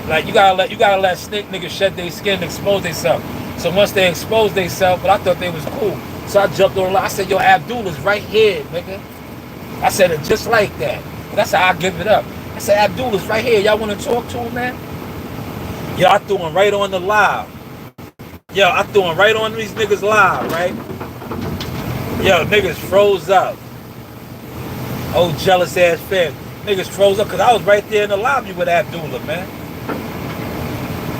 Like you gotta let snake niggas shed their skin and expose themselves. So once they exposed themselves, but I thought they was cool. So I jumped on. I said, yo, Abdullah's right here, nigga. I said it just like that. That's how I give it up. I said, Abdullah's right here. Y'all want to talk to him, man? Yo, I threw him right on the live. Yo, I threw him right on these niggas live, right? Yo, niggas froze up. Oh, jealous ass fan. Niggas froze up because I was right there in the lobby with Abdullah, man.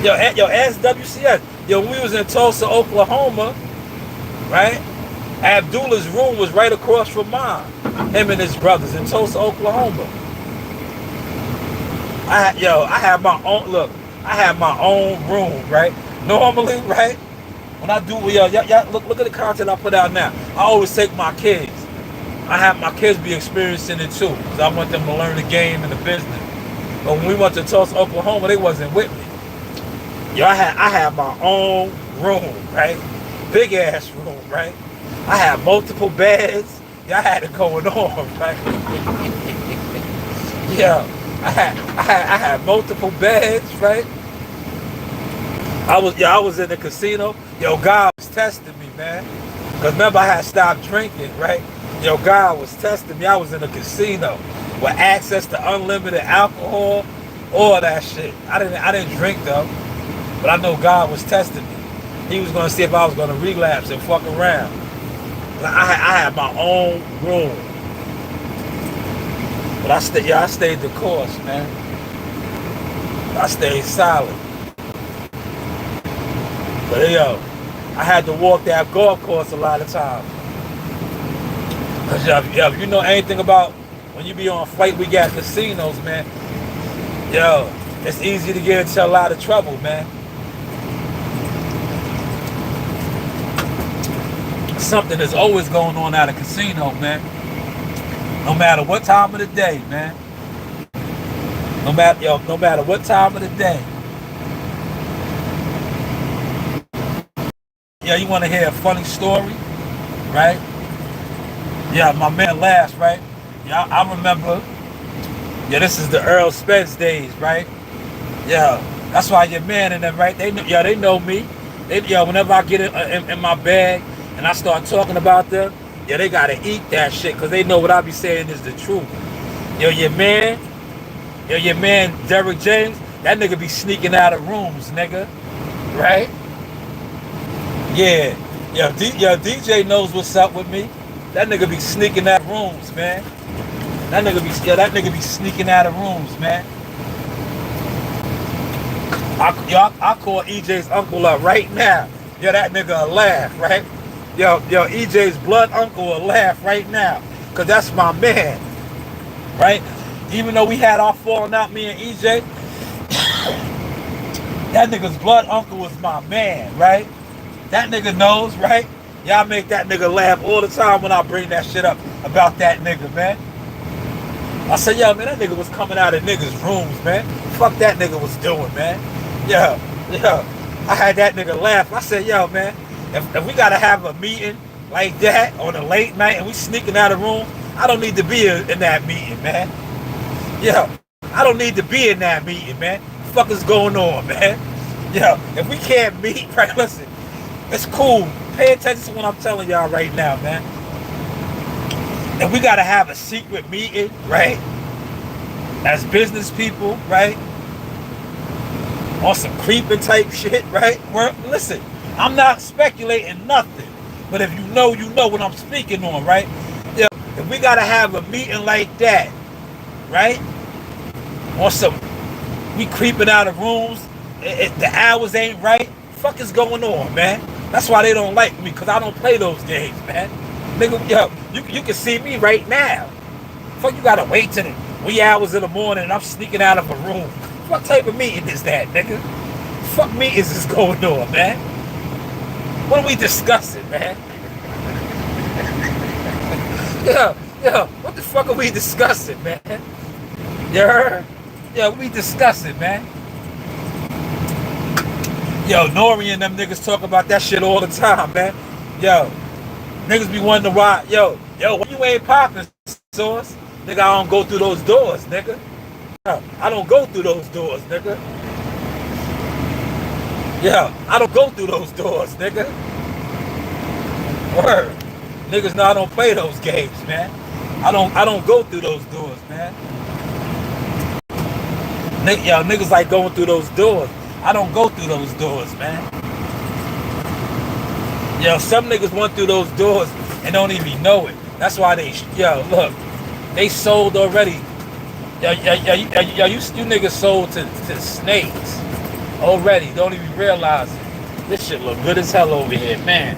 Yo, ask WCS. Yo, when we was in Tulsa, Oklahoma, right? Abdullah's room was right across from mine. Him and his brothers in Tulsa, Oklahoma. I had my own, look, I had my own room, right? Normally, right? When I do, y'all look at the content I put out now. I always take my kids. I have my kids be experiencing it too, because I want them to learn the game and the business. But when we went to Tulsa, Oklahoma, they wasn't with me. Yo, I had my own room, right? Big ass room, right? I had multiple beds. Yeah, I had it going on, right? Yeah, I had multiple beds, right? I was in the casino. Yo, God was testing me, man. Cause remember I had stopped drinking, right? Yo, God was testing me. I was in a casino with access to unlimited alcohol, all that shit. I didn't drink though, but I know God was testing me. He was gonna see if I was gonna relapse and fuck around. I had my own room, but I stayed the course, man. I stayed solid. But yo, I had to walk that golf course a lot of times. Cause if you know anything about when you be on flight, we got casinos, man. Yo, it's easy to get into a lot of trouble, man. Something is always going on at a casino, man. No matter what time of the day, man. No matter what time of the day. Yeah, you want to hear a funny story, right? Yeah, my man laughs, right? Yeah, I remember. Yeah, this is the Earl Spence days, right? Yeah, that's why your man and them, right? They know me. Whenever I get in my bag and I start talking about them, yeah, they gotta eat that shit because they know what I be saying is the truth. Your man Derrick James, that nigga be sneaking out of rooms, nigga, right? Yeah, DJ knows what's up with me. That nigga be sneaking out of rooms, man. That nigga be sneaking out of rooms, man. I call EJ's uncle up right now. yo, that nigga will laugh, right? Yo, EJ's blood uncle will laugh right now, cause that's my man, right? Even though we had our falling out, me and EJ, that nigga's blood uncle was my man, right? That nigga knows, right? Y'all make that nigga laugh all the time when I bring that shit up about that nigga, man. I said, yo, man, that nigga was coming out of niggas' rooms, man. Fuck that nigga was doing, man. Yo, I had that nigga laugh. I said, yo, man, if we gotta have a meeting like that on a late night and we sneaking out of the room, I don't need to be in that meeting, man. Yo, I don't need to be in that meeting, man. What the fuck is going on, man? Yo, if we can't meet, right, listen, it's cool. Pay attention to what I'm telling y'all right now, man. If we gotta have a secret meeting, right, as business people, right, on some creeping type shit, right? Listen, I'm not speculating nothing, but if you know what I'm speaking on, right? Yeah, if we gotta have a meeting like that, right? On some, we creeping out of rooms, the hours ain't right. Fuck is going on, man? That's why they don't like me, cause I don't play those games, man. Nigga, yo, you can see me right now. Fuck, you gotta wait till the wee hours in the morning and I'm sneaking out of a room. What type of meeting is that, nigga? Fuck meetings is going on, man? What are we discussing, man? Yo, what the fuck are we discussing, man? You heard? Yo, what we discussing, man? Yo, Nori and them niggas talk about that shit all the time, man. Yo, niggas be wondering why. Yo, when you ain't popping, Sauce, nigga, I don't go through those doors, nigga. I don't go through those doors, nigga. Yeah, I don't go through those doors, nigga. Word. Niggas know I don't play those games, man. I don't go through those doors, man. Yo, niggas like going through those doors. I don't go through those doors, man. Yo, some niggas went through those doors and don't even know it. That's why yo, look, they sold already. Yo, you niggas sold to snakes already. Don't even realize it. This shit look good as hell over here, man.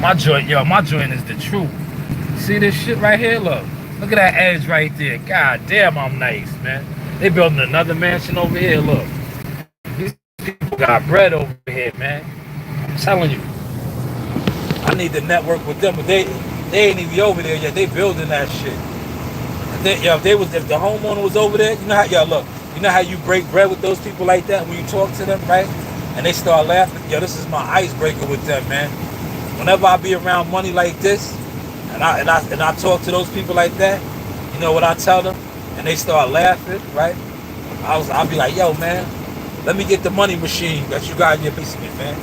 My joint is the truth. See this shit right here? Look at that edge right there. God damn, I'm nice, man. They building another mansion over here. Look, these people got bread over here, man. I'm telling you, I need to network with them, but they ain't even over there yet. They building that shit. If the homeowner was over there, you know how you break bread with those people like that when you talk to them, right? And they start laughing. Yo, this is my icebreaker with them, man. Whenever I be around money like this, and I talk to those people like that, you know what I tell them? And they start laughing, right? I'll be like, yo, man, let me get the money machine that you got in your basement, man.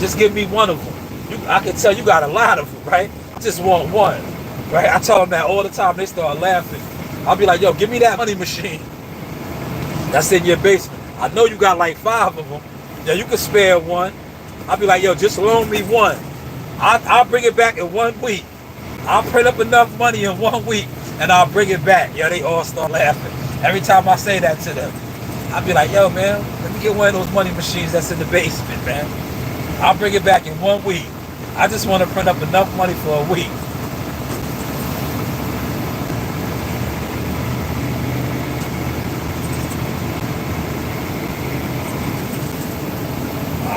Just give me one of them. I can tell you got a lot of them, right? I just want one, right? I tell them that all the time. They start laughing. I'll be like, yo, give me that money machine that's in your basement. I know you got like 5 of them. Yeah, you can spare one. I'll be like, yo, just loan me one. I'll bring it back in 1 week. I'll print up enough money in 1 week and I'll bring it back. Yo, they all start laughing. Every time I say that to them, I'll be like, yo, man, let me get one of those money machines that's in the basement, man. I'll bring it back in 1 week. I just want to print up enough money for a week.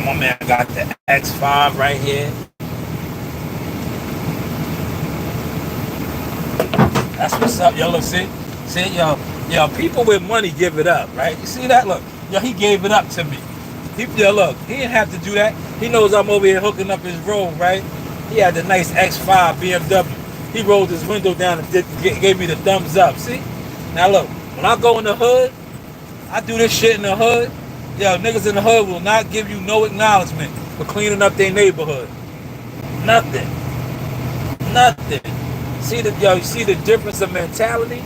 My man got the X5 right here. That's what's up, yo. Look, see, yo, people with money give it up, right? You see that? Look, yo, he gave it up to me. Look, he didn't have to do that. He knows I'm over here hooking up his road, right? He had the nice X5 BMW. He rolled his window down and gave me the thumbs up. See? Now look, when I go in the hood, I do this shit in the hood. Yo, niggas in the hood will not give you no acknowledgement for cleaning up their neighborhood. Nothing. You see the difference of mentalities?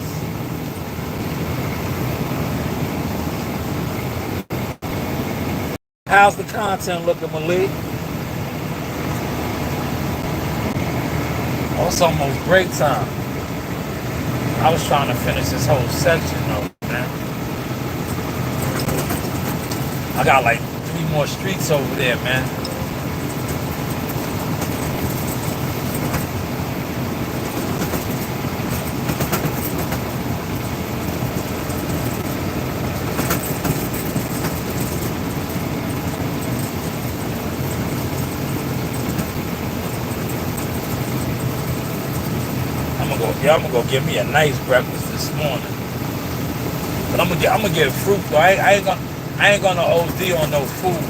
How's the content looking, Malik? Oh, it's almost break time. I was trying to finish this whole section though, man. I got like 3 more streets over there, man. Yeah, I'm gonna go get me a nice breakfast this morning. But I'm gonna get fruit though. I ain't gonna OD on no food.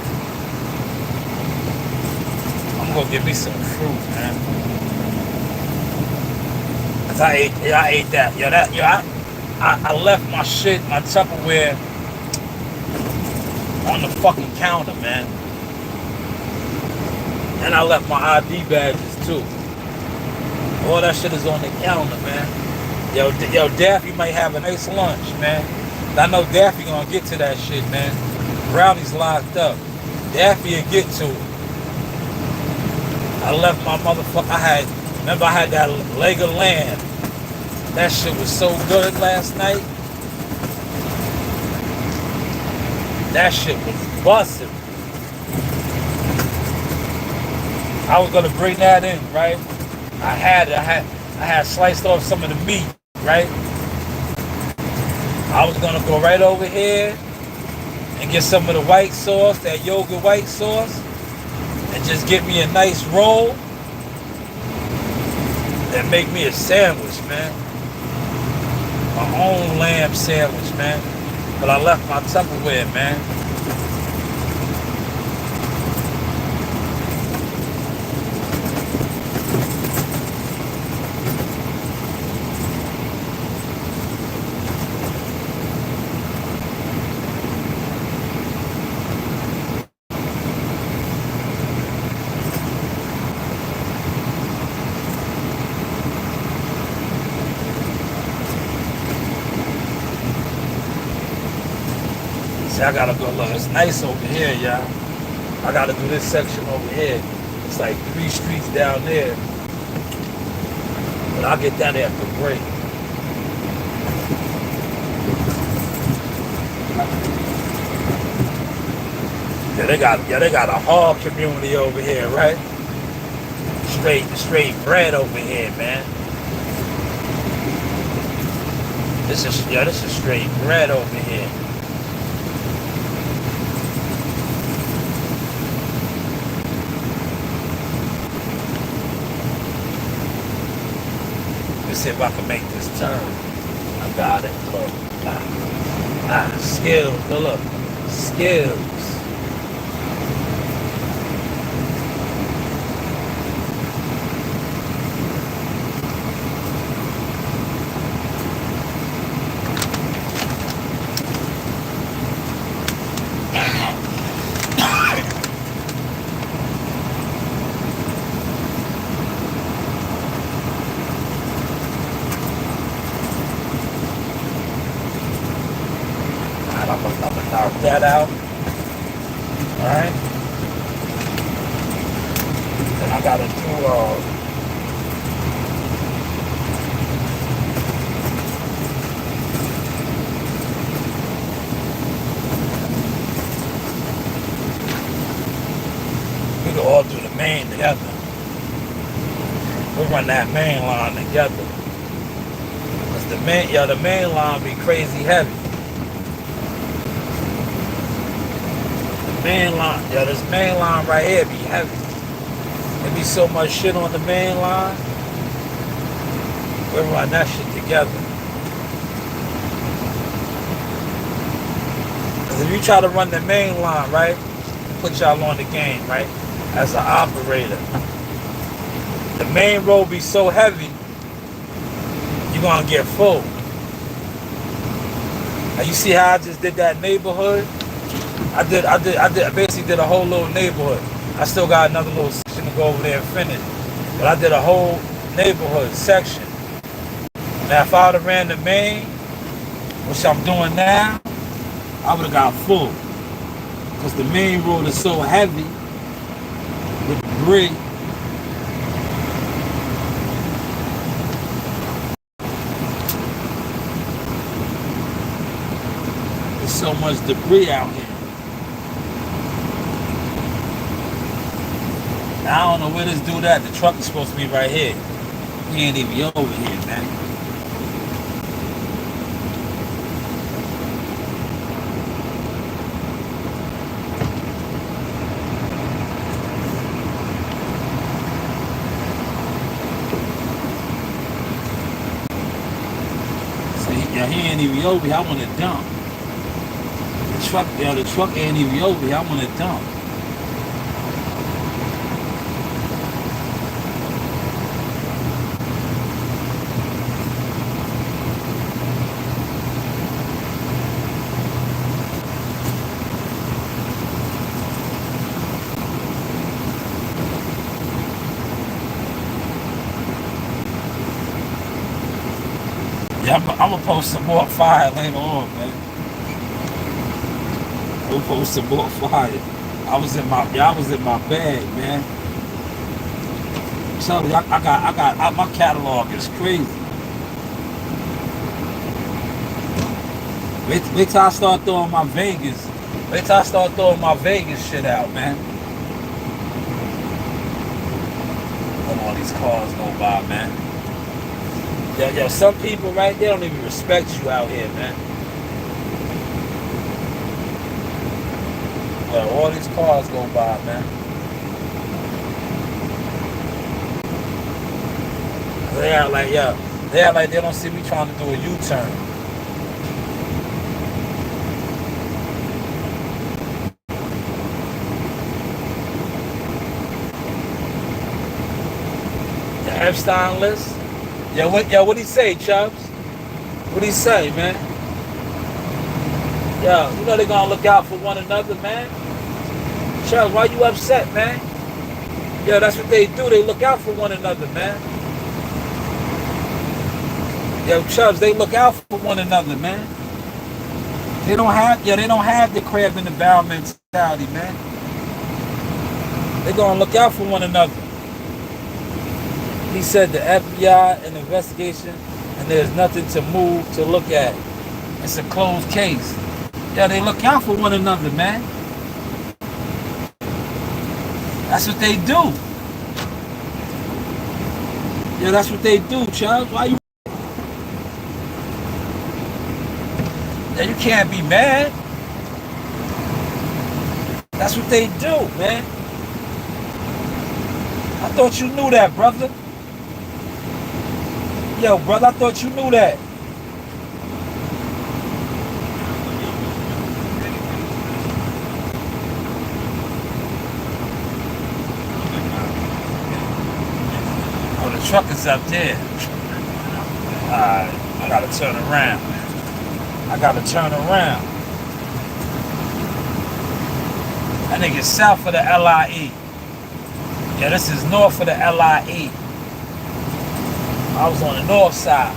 I'm gonna go get me some fruit, man. Cause I ate that. I left my shit, my Tupperware on the fucking counter, man. And I left my ID badges too. All that shit is on the counter, man. Yo, Daffy might have a nice lunch, man. I know Daffy gonna get to that shit, man. Brownie's locked up. Daffy will get to it. I left my motherfucker. Remember I had that leg of lamb. That shit was so good last night. That shit was busting. I was gonna bring that in, right? I had sliced off some of the meat, right? I was gonna go right over here and get some of the white sauce, that yogurt white sauce, and just get me a nice roll and make me a sandwich, man. My own lamb sandwich, man. But I left my Tupperware, man. See, I gotta go look. It's nice over here, y'all. I gotta do this section over here. It's like 3 streets down there. But I'll get down there after break. Yeah, they got a hog community over here, right? Straight bread over here, man. This is straight bread over here. Let's see if I can make this turn. I got it. Look. Skills. Look. Skills. I'm gonna knock that out. Alright. Then I gotta do we can all do the main together. We'll run that main line together. Cause the main line be crazy heavy. Main line, this main line right here be heavy. There be so much shit on the main line. We'll run that shit together. Cause if you try to run the main line, right, put y'all on the game, right, as an operator, the main road be so heavy, you're gonna get full. Now you see how I just did that neighborhood? I basically did a whole little neighborhood. I still got another little section to go over there and finish. But I did a whole neighborhood section. Now if I would have ran the main, which I'm doing now, I would have got full. Because the main road is so heavy with debris. There's so much debris out here. I don't know where this dude at. The truck is supposed to be right here. He ain't even over here, man. ain't even over here. I want to dump. The truck ain't even over here. I want to dump. Yeah, I'm gonna post some more fire later on, man. I'm gonna post some more fire. I was in my bag, man. So my catalog is crazy. Wait till I start throwing my Vegas. Wait till I start throwing my Vegas shit out, man. Let all these cars go by, man. Yo, some people, right, they don't even respect you out here, man. Well, all these cars go by, man. They act like, they don't see me trying to do a U-turn. The Epstein list? What he say, Chubbs? What he say, man? Yo, you know they gonna look out for one another, man. Chubbs, why you upset, man? Yo, that's what they do. They look out for one another, man. Yo, Chubbs, they look out for one another, man. They don't have the crab in the barrel mentality, man. They gonna look out for one another. He said the FBI an investigation and there's nothing to move to look at. It's a closed case. Yeah, they look out for one another, man. That's what they do. Yeah, that's what they do, Chubbs. Why you? Yeah, you can't be mad. That's what they do, man. I thought you knew that, brother. Yo, brother, I thought you knew that. Oh, the truck is up there. Alright, I gotta turn around. That nigga's south of the LIE. Yeah, this is north of the LIE. I was on the north side.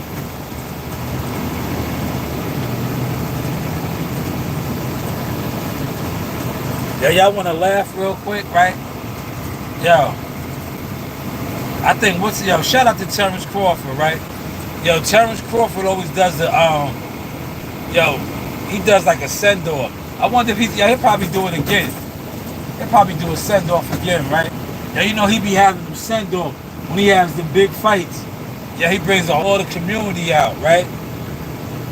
Yo, y'all want to laugh real quick, right? Yo, I think shout out to Terrence Crawford, right? Yo, Terrence Crawford always does he does like a send-off. I wonder if he'll probably do it again. He'll probably do a send-off again, right? Yeah, you know he be having them send-off when he has the big fights. Yeah, he brings the whole community out, right?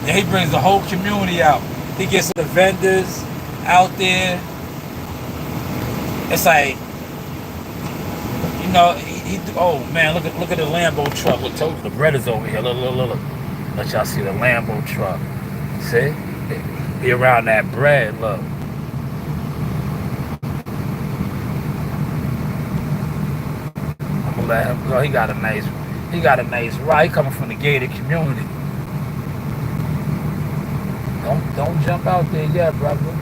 Yeah, he brings the whole community out. He gets the vendors out there. It's like, you know, oh man, look at the Lambo truck. Look, the bread is over here. Look. Let y'all see the Lambo truck. See? Be around that bread, look. I'm gonna let him go. He got a nice ride. He coming from the gated community. Don't jump out there yet, brother.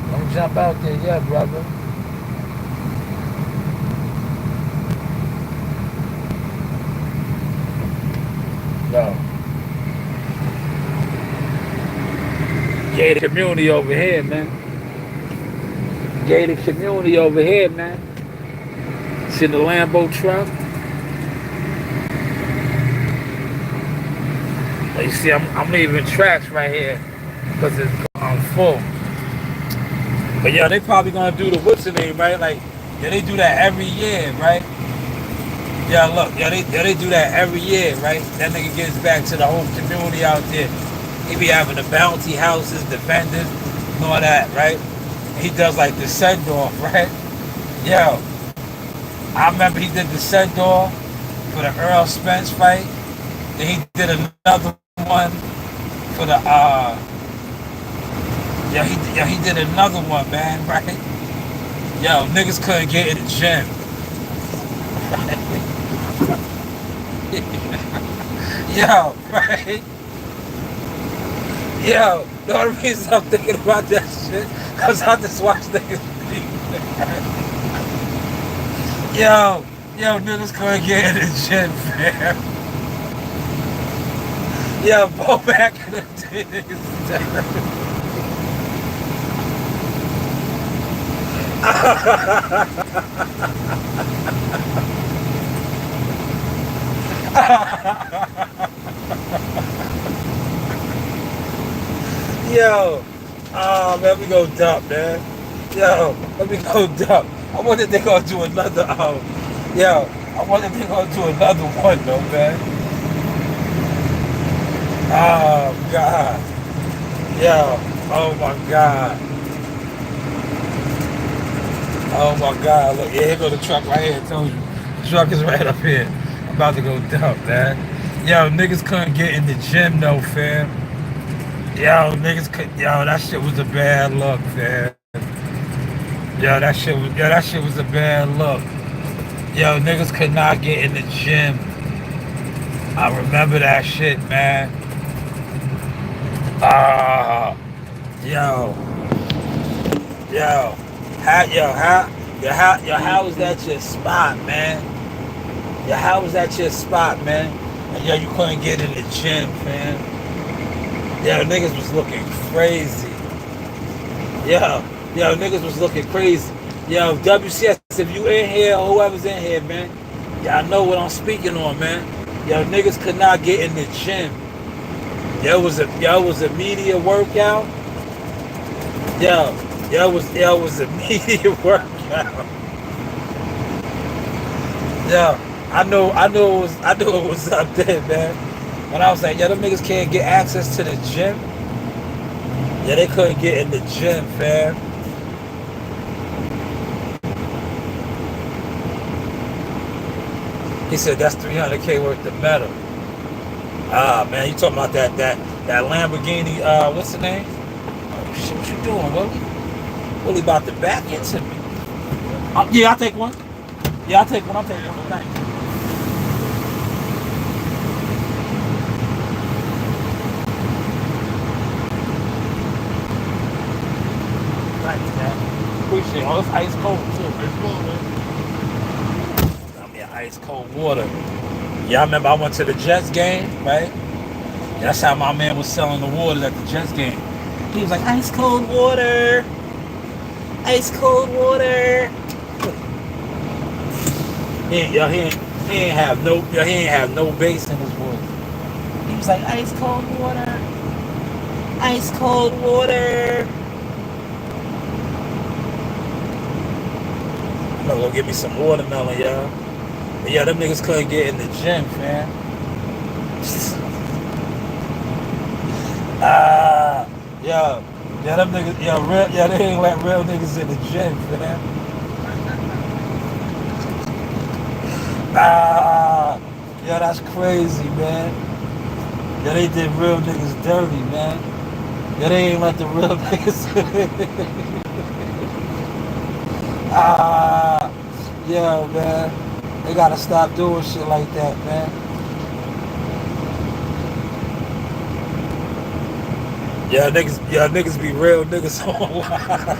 Don't jump out there yet, brother. No. Gated community over here, man. Gated community over here, man. See the Lambo truck? You see, I'm leaving tracks right here because I'm full. But yeah, they probably gonna do the what's the name, right? Like, yeah, they do that every year, right? Yeah, look, they do that every year, right? That nigga gives back to the whole community out there. He be having the bounty houses, the vendors, and all that, right? He does like the send-off, right? Yo, I remember he did the send-off for the Earl Spence fight. Then he did another one for the yeah, he did another one, man, right? Yo, niggas couldn't get in the gym. Yo, right? Yo, the only reason I'm thinking about that shit, cause I just watched niggas beat. Yo, niggas couldn't get in the gym, fam. Yo, go back in the day, niggas. Yo, oh man, we go dump, man. Yo, let me go dump. I wonder if they gonna do another. Yo, I wonder if they gonna do another one though, man. Oh God. Yo, oh my God. Oh my God. Look, yeah, here go the truck right here. I told you, the truck is right up here. I'm about to go dump, man. Yo, niggas couldn't get in the gym though, fam. Yo, niggas could. Yo, that shit was a bad look, fam. That shit was a bad look. Yo, niggas could not get in the gym. I remember that shit, man. Ah, yo, yo, how was that your spot, man? Yo, how was that your spot, man? And yo, you couldn't get in the gym, man. Yo, niggas was looking crazy. Yo, niggas was looking crazy. Yo, WCS, if you in here, or whoever's in here, man, y'all know what I'm speaking on, man. Yo, niggas could not get in the gym. Yo, it was a media workout. Yo, it was a media workout. Yo, I knew it was up there, man. When I was like, yo, them niggas can't get access to the gym. Yeah, they couldn't get in the gym, fam. He said that's 300K worth of metal. Ah, man, you talking about that Lamborghini? What's the name? Oh shit, what you doing, Willie? Willie about to back into me. Yeah, I'll take one. I'll take one. Thanks. Thanks, man. Appreciate it. Oh, it's ice cold too. Ice cold, man. I mean, ice cold water. Yeah, I remember I went to the Jets game, right? That's how my man was selling the water at the Jets game. He was like, ice cold water. Ice cold water. He ain't have no bass in his voice. He was like, ice cold water. Ice cold water. I'm gonna go get me some watermelon, y'all. But yeah, them niggas couldn't get in the gym, fam. Yeah, them niggas, they ain't let real niggas in the gym, fam. Yeah, that's crazy, man. Yeah, they did real niggas dirty, man. Yeah, they ain't let the real niggas. Yeah, man. They gotta stop doing shit like that, man. Yeah, niggas be real niggas online.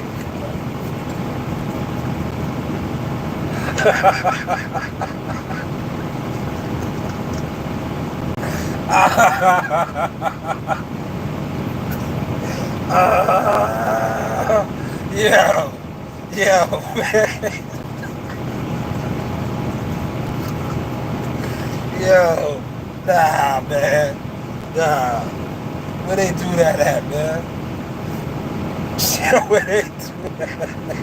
Yeah, man. Yo, nah, man. Nah. Where they do that at, man? Where they do that at?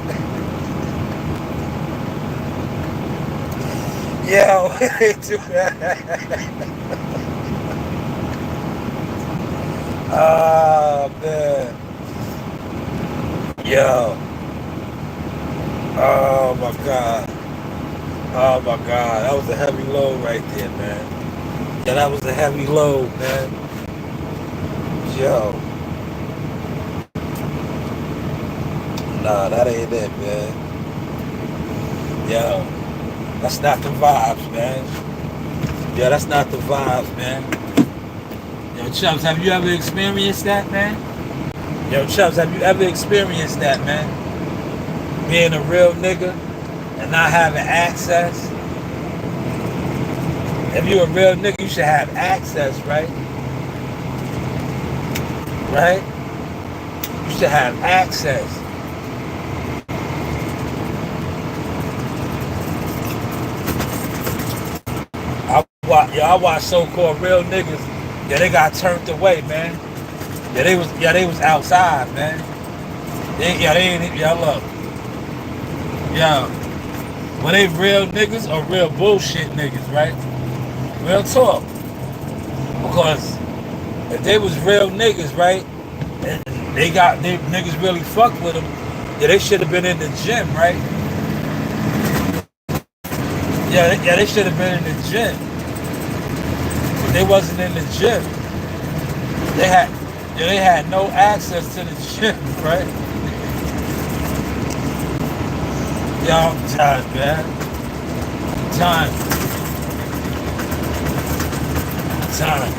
Yo, where they do that at? Oh, man. Yo. Oh, my God. Oh, my God. That was a heavy load right there, man. Yeah, that was a heavy load, man. Yo, nah, that ain't it, man. Yo, that's not the vibes, man. Yo, that's not the vibes, man. Yo, Chubbs, have you ever experienced that, man? Yo, Chubbs, have you ever experienced that, man? Being a real nigga and not having access? If you're a real nigga, you should have access, right? Right? You should have access. I watch so-called real niggas. Yeah, they got turned away, man. Yeah, they was outside, man. Look. Yeah. Were they real niggas or real bullshit niggas, right? Real talk. Because if they was real niggas, right, and they niggas really fucked with them, yeah, they should have been in the gym, right? Yeah, they should have been in the gym. But they wasn't in the gym. They had no access to the gym, right? Yo, I'm tired, man. Time,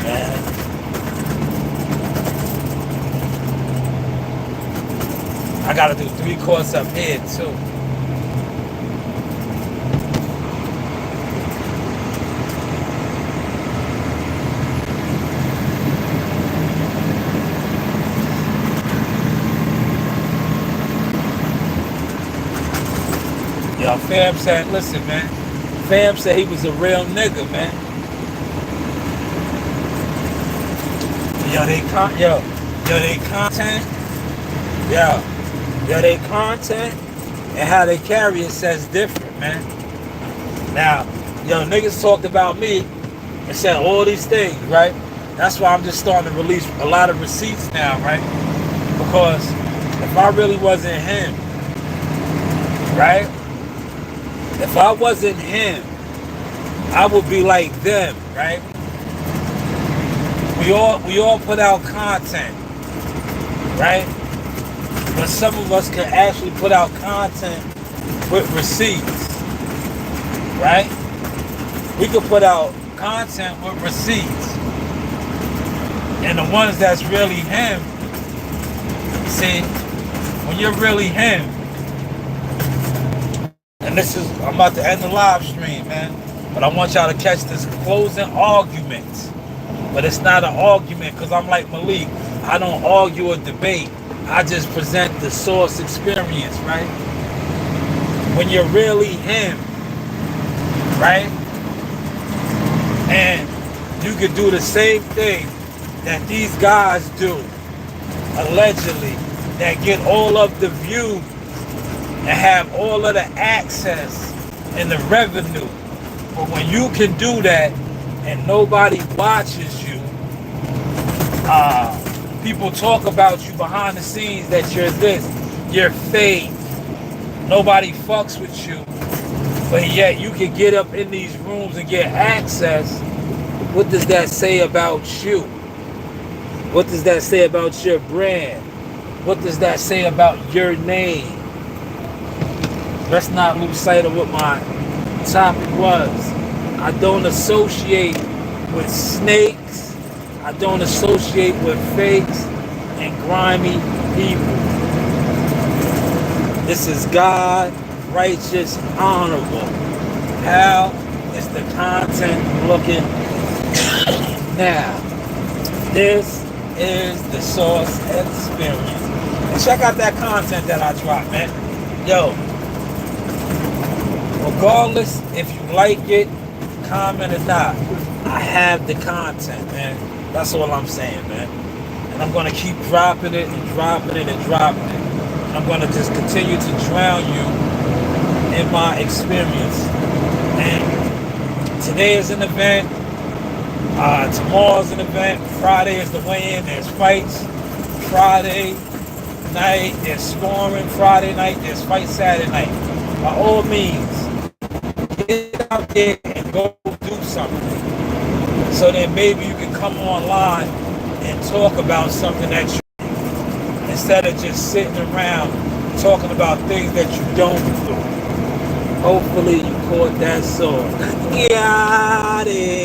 man. I gotta do 3 courts up here too. Yo, Fam said, listen, man. Fam said he was a real nigga, man. They content and how they carry it says different, man. Now, niggas talked about me and said all these things, right? That's why I'm just starting to release a lot of receipts now, right? Because if I really wasn't him, right? If I wasn't him, I would be like them, right? We all put out content, right? But some of us can actually put out content with receipts, right? We could put out content with receipts. And the ones that's really him, see, when you're really him, and I'm about to end the live stream, man, but I want y'all to catch this closing argument. But it's not an argument because I'm like Malik. I don't argue or debate. I just present the source experience, right? When you're really him, right? And you could do the same thing that these guys do, allegedly, that get all of the views and have all of the access and the revenue. But when you can do that and nobody watches you, people talk about you behind the scenes that you're this, you're fake, nobody fucks with you, but yet you can get up in these rooms and get access. What does that say about you? What does that say about your brand? What does that say about your name? Let's not lose sight of what my topic was. I don't associate with snakes. I don't associate with fakes and grimy people. This is God, righteous, honorable. How is the content looking now? This is the source experience. And check out that content that I dropped, man. Yo, regardless if you like it, comment or not, I have the content, man. That's all I'm saying, man. And I'm going to keep dropping it and dropping it and dropping it. And I'm going to just continue to drown you in my experience. And today is an event. Tomorrow's an event. Friday is the weigh-in. There's fights. Friday night there's scoring. Friday night there's fights. Saturday night. By all means, get out there and go do something. So then maybe you can come online and talk about something that you, instead of just sitting around talking about things that you don't do. Hopefully you caught that song. Got it.